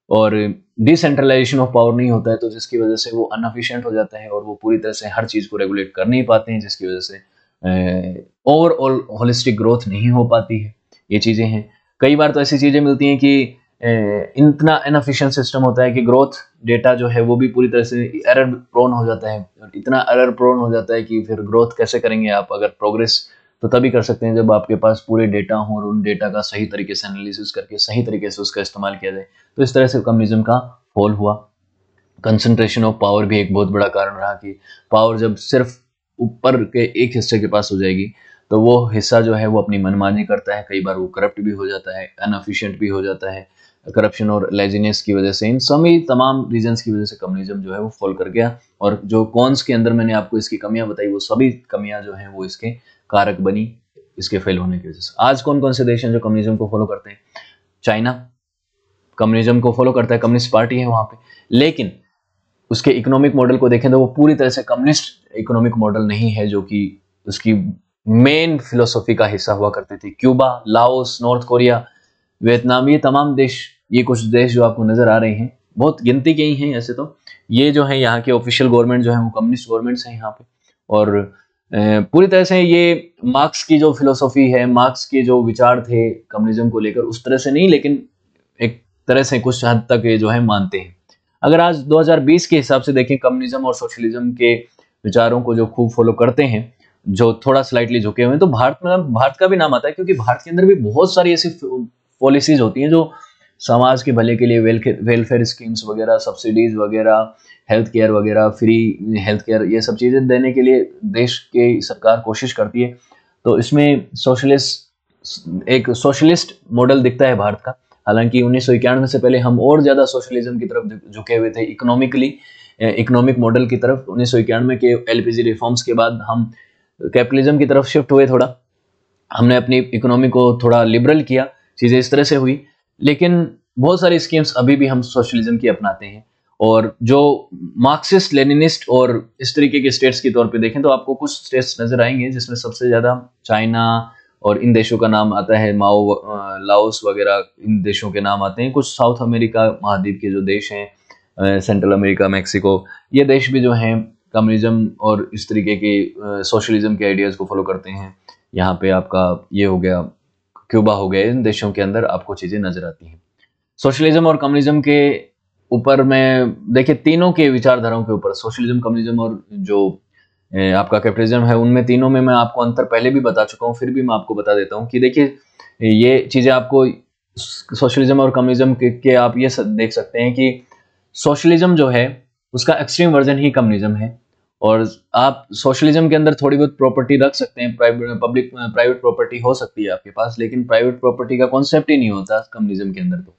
और डिसेंट्रलाइजेशन ऑफ पावर नहीं होता है, तो जिसकी वजह से वो अनएफिशिएंट हो जाता है और वो पूरी तरह से हर चीज़ को रेगुलेट कर नहीं पाते हैं, जिसकी वजह से ओवरऑल होलिस्टिक ग्रोथ नहीं हो पाती है। ये चीज़ें हैं। कई बार तो ऐसी चीज़ें मिलती हैं कि इतना इनएफिशिएंट सिस्टम होता है कि ग्रोथ डेटा जो है वो भी पूरी तरह से एरर प्रोन हो जाता है, इतना एरर प्रोन हो जाता है कि फिर ग्रोथ कैसे करेंगे आप। अगर प्रोग्रेस तो तभी कर सकते हैं जब आपके पास पूरे डेटा हो, और उन डेटा का सही तरीके से एनालिसिस करके सही तरीके से उसका इस्तेमाल किया जाए। तो इस तरह से कम्युनिज्म का फॉल हुआ। कंसंट्रेशन ऑफ पावर भी एक बहुत बड़ा कारण रहा कि पावर जब सिर्फ ऊपर के एक हिस्से के पास हो जाएगी तो वो हिस्सा जो है वो अपनी मनमानी करता है, कई बार वो करप्ट भी हो जाता है, अनएफिशिएंट भी हो जाता है। करप्शन और लेजीनेस की वजह से, इन सभी तमाम रीजंस की वजह से कम्युनिज्म जो है वो फॉल कर गया। और जो कॉन्स के अंदर मैंने आपको इसकी कमियां बताई, वो सभी कमियां जो हैं वो इसके कारक बनी, इसके फेल होने की वजह से। आज कौन कौन से देश हैं जो कम्युनिज्म को फॉलो करते हैं? चाइना कम्युनिज्म को फॉलो करता है, कम्युनिस्ट पार्टी है वहां पे, लेकिन उसके इकोनॉमिक मॉडल को देखें तो वो पूरी तरह से कम्युनिस्ट इकोनॉमिक मॉडल नहीं है, जो कि उसकी मेन फिलोसॉफी का हिस्सा हुआ करती थी। Cuba, Laos, north Korea, Vietnam, ये तमाम देश, ये कुछ देश जो आपको नजर आ रहे हैं, बहुत गिनती के ही हैं ऐसे तो। ये जो है यहाँ के ऑफिशियल गवर्नमेंट जो है वो कम्युनिस्ट गवर्नमेंट्स हैं यहाँ पे। और पूरी तरह से ये मार्क्स की जो फिलोसॉफी है, मार्क्स के जो विचार थे कम्युनिज्म को लेकर, उस तरह से नहीं, लेकिन एक तरह से कुछ हद तक ये जो है मानते हैं। अगर आज 2020 के हिसाब से देखें, कम्युनिज्म और सोशलिज्म के विचारों को जो खूब फॉलो करते हैं, जो थोड़ा स्लाइटली झुके हुए हैं, तो भारत का भी नाम आता है, क्योंकि भारत के अंदर भी बहुत सारी ऐसी पॉलिसीज होती हैं जो समाज के भले के लिए, वेलफेयर स्कीम्स वगैरह, सब्सिडीज वगैरह, हेल्थ केयर वगैरह, फ्री हेल्थ केयर, ये सब चीज़ें देने के लिए देश की सरकार कोशिश करती है। तो इसमें एक सोशलिस्ट मॉडल दिखता है भारत का। हालांकि 1991 से पहले हम और ज़्यादा सोशलिज्म की तरफ झुके हुए थे, इकोनॉमिक मॉडल की तरफ। 1991 के एलपीजी रिफॉर्म्स के बाद हम कैपिटलिज्म की तरफ शिफ्ट हुए थोड़ा। हमने अपनी इकोनॉमी को थोड़ा लिबरल किया, चीज़ें इस तरह से हुई। लेकिन बहुत सारी स्कीम्स अभी भी हम सोशलिज्म की अपनाते हैं। और जो मार्क्सिस्ट, लेनिनिस्ट और इस तरीके के स्टेट्स के तौर पे देखें तो आपको कुछ स्टेट्स नजर आएंगे, जिसमें सबसे ज़्यादा चाइना और इन देशों का नाम आता है, लाओस वगैरह, इन देशों के नाम आते हैं। कुछ साउथ अमेरिका महाद्वीप के जो देश हैं, सेंट्रल अमेरिका, मैक्सिको, ये देश भी जो हैं कम्युनिज्म और इस तरीके के सोशलिज्म के आइडियाज़ को फॉलो करते हैं। यहाँ पे आपका ये हो गया, क्यूबा हो गया, इन देशों के अंदर आपको चीज़ें नजर आती हैं। सोशलिज्म और कम्युनिज्म के ऊपर में देखिए, तीनों के विचारधाराओं के ऊपर, सोशलिज्म, कम्युनिज्म और जो आपका कैपिटलिज्म है, उनमें तीनों में मैं आपको अंतर पहले भी बता चुका हूँ, फिर भी मैं आपको बता देता हूँ कि देखिए, ये चीज़ें आपको सोशलिज्म और कम्युनिज्म के आप ये देख सकते हैं कि सोशलिज्म जो है उसका एक्सट्रीम वर्जन ही कम्युनिज्म है। और आप सोशलिज्म के अंदर थोड़ी बहुत प्रॉपर्टी रख सकते हैं, प्राइवेट प्रॉपर्टी हो सकती है आपके पास, लेकिन प्राइवेट प्रॉपर्टी का कॉन्सेप्ट ही नहीं होता कम्युनिज्म के अंदर तो।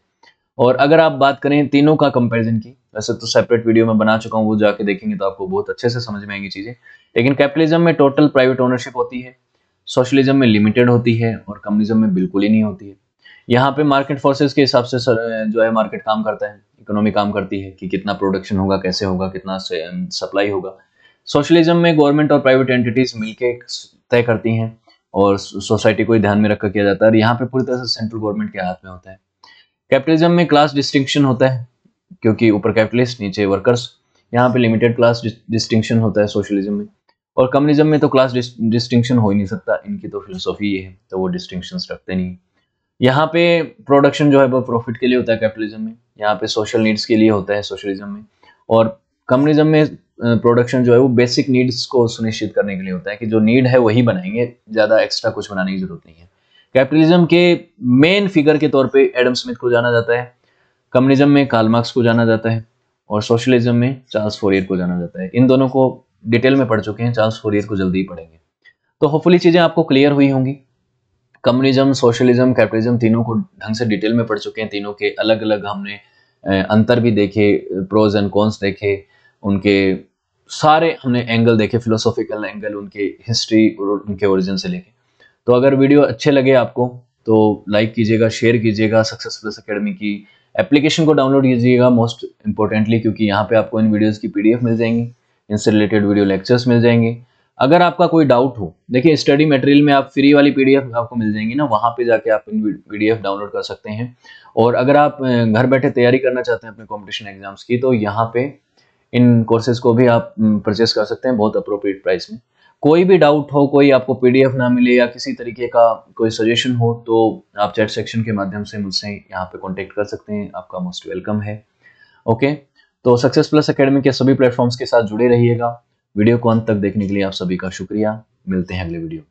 और अगर आप बात करें तीनों का कंपैरिजन की, वैसे तो सेपरेट वीडियो में बना चुका हूँ, वो जाके देखेंगे तो आपको बहुत अच्छे से समझ में आएंगी चीज़ें। लेकिन कैपिटलिज्म में टोटल प्राइवेट ओनरशिप होती है, सोशलिज्म में लिमिटेड होती है, और कम्युनिज्म में बिल्कुल ही नहीं होती है। यहाँ पे मार्केट फोर्सेस के हिसाब से जो है मार्केट काम करता है, इकोनॉमी काम करती है कि कितना प्रोडक्शन होगा, कैसे होगा, कितना सप्लाई होगा। सोशलिज्म में गवर्नमेंट और प्राइवेट एंटिटीज मिलके तय करती हैं, और सोसाइटी को ही ध्यान में रखकर किया जाता है, और यहाँ पे पूरी तरह से सेंट्रल गवर्नमेंट के हाथ में होता है। कैपिटलिज्म में क्लास डिस्टिंक्शन होता है, क्योंकि ऊपर कैपिटलिस्ट, नीचे वर्कर्स, यहाँ पे लिमिटेड क्लास डिस्टिंक्शन होता है सोशलिज्म में। और कम्युनिज्म में तो क्लास डिस्टिंक्शन हो ही नहीं सकता, इनकी तो फिलोसॉफी ये है, तो वो डिस्टिंक्शंस रखते नहीं। यहाँ पे प्रोडक्शन जो है वो प्रॉफिट के लिए होता है कैपिटलिज्म में, यहाँ पे सोशल नीड्स के लिए होता है सोशलिज्म में। और कम्युनिज्म में प्रोडक्शन जो है वो बेसिक नीड्स को सुनिश्चित करने के लिए होता है, कि जो नीड है वही बनाएंगे, ज़्यादा एक्स्ट्रा कुछ बनाने की जरूरत नहीं है। कैपिटलिज्म के मेन फिगर के तौर पे एडम स्मिथ को जाना जाता है, कम्युनिज्म में कार्ल मार्क्स को जाना जाता है, और सोशलिज्म में चार्ल्स फोरियर को जाना जाता है। इन दोनों को डिटेल में पढ़ चुके हैं, चार्ल्स फोरियर को जल्दी ही पढ़ेंगे। तो होपफुली चीज़ें आपको क्लियर हुई होंगी। कम्युनिज्म, सोशलिज्म, कैपिटलिज्म, तीनों को ढंग से डिटेल में पढ़ चुके हैं। तीनों के अलग अलग हमने अंतर भी देखे, प्रोज एंड कॉन्स देखे, उनके सारे हमने एंगल देखे, फिलोसॉफिकल एंगल, उनके हिस्ट्री और उनके ओरिजिन से लेके। तो अगर वीडियो अच्छे लगे आपको तो लाइक कीजिएगा, शेयर कीजिएगा, सक्सेस प्लस एकेडमी की एप्लीकेशन को डाउनलोड कीजिएगा मोस्ट इंपॉर्टेंटली, क्योंकि यहाँ पे आपको इन वीडियोस की पीडीएफ मिल जाएंगी, इनसे रिलेटेड वीडियो लेक्चर्स मिल जाएंगे। अगर आपका कोई डाउट हो, देखिए स्टडी मटेरियल में आप फ्री वाली पीडीएफ आपको मिल जाएंगी ना, वहाँ पे जाके आप इन पीडीएफ डाउनलोड कर सकते हैं। और अगर आप घर बैठे तैयारी करना चाहते हैं अपने कॉम्पिटिशन एग्जाम्स की, तो यहाँ पे इन कोर्सेज को भी आप परचेस कर सकते हैं बहुत अप्रोप्रिएट प्राइस में। कोई भी डाउट हो, कोई आपको पीडीएफ ना मिले या किसी तरीके का कोई सजेशन हो, तो आप चैट सेक्शन के माध्यम से मुझसे यहाँ पे कांटेक्ट कर सकते हैं, आपका मोस्ट वेलकम है। ओके, तो सक्सेस प्लस एकेडमी के सभी प्लेटफॉर्म्स के साथ जुड़े रहिएगा। वीडियो को अंत तक देखने के लिए आप सभी का शुक्रिया। मिलते हैं अगले वीडियो।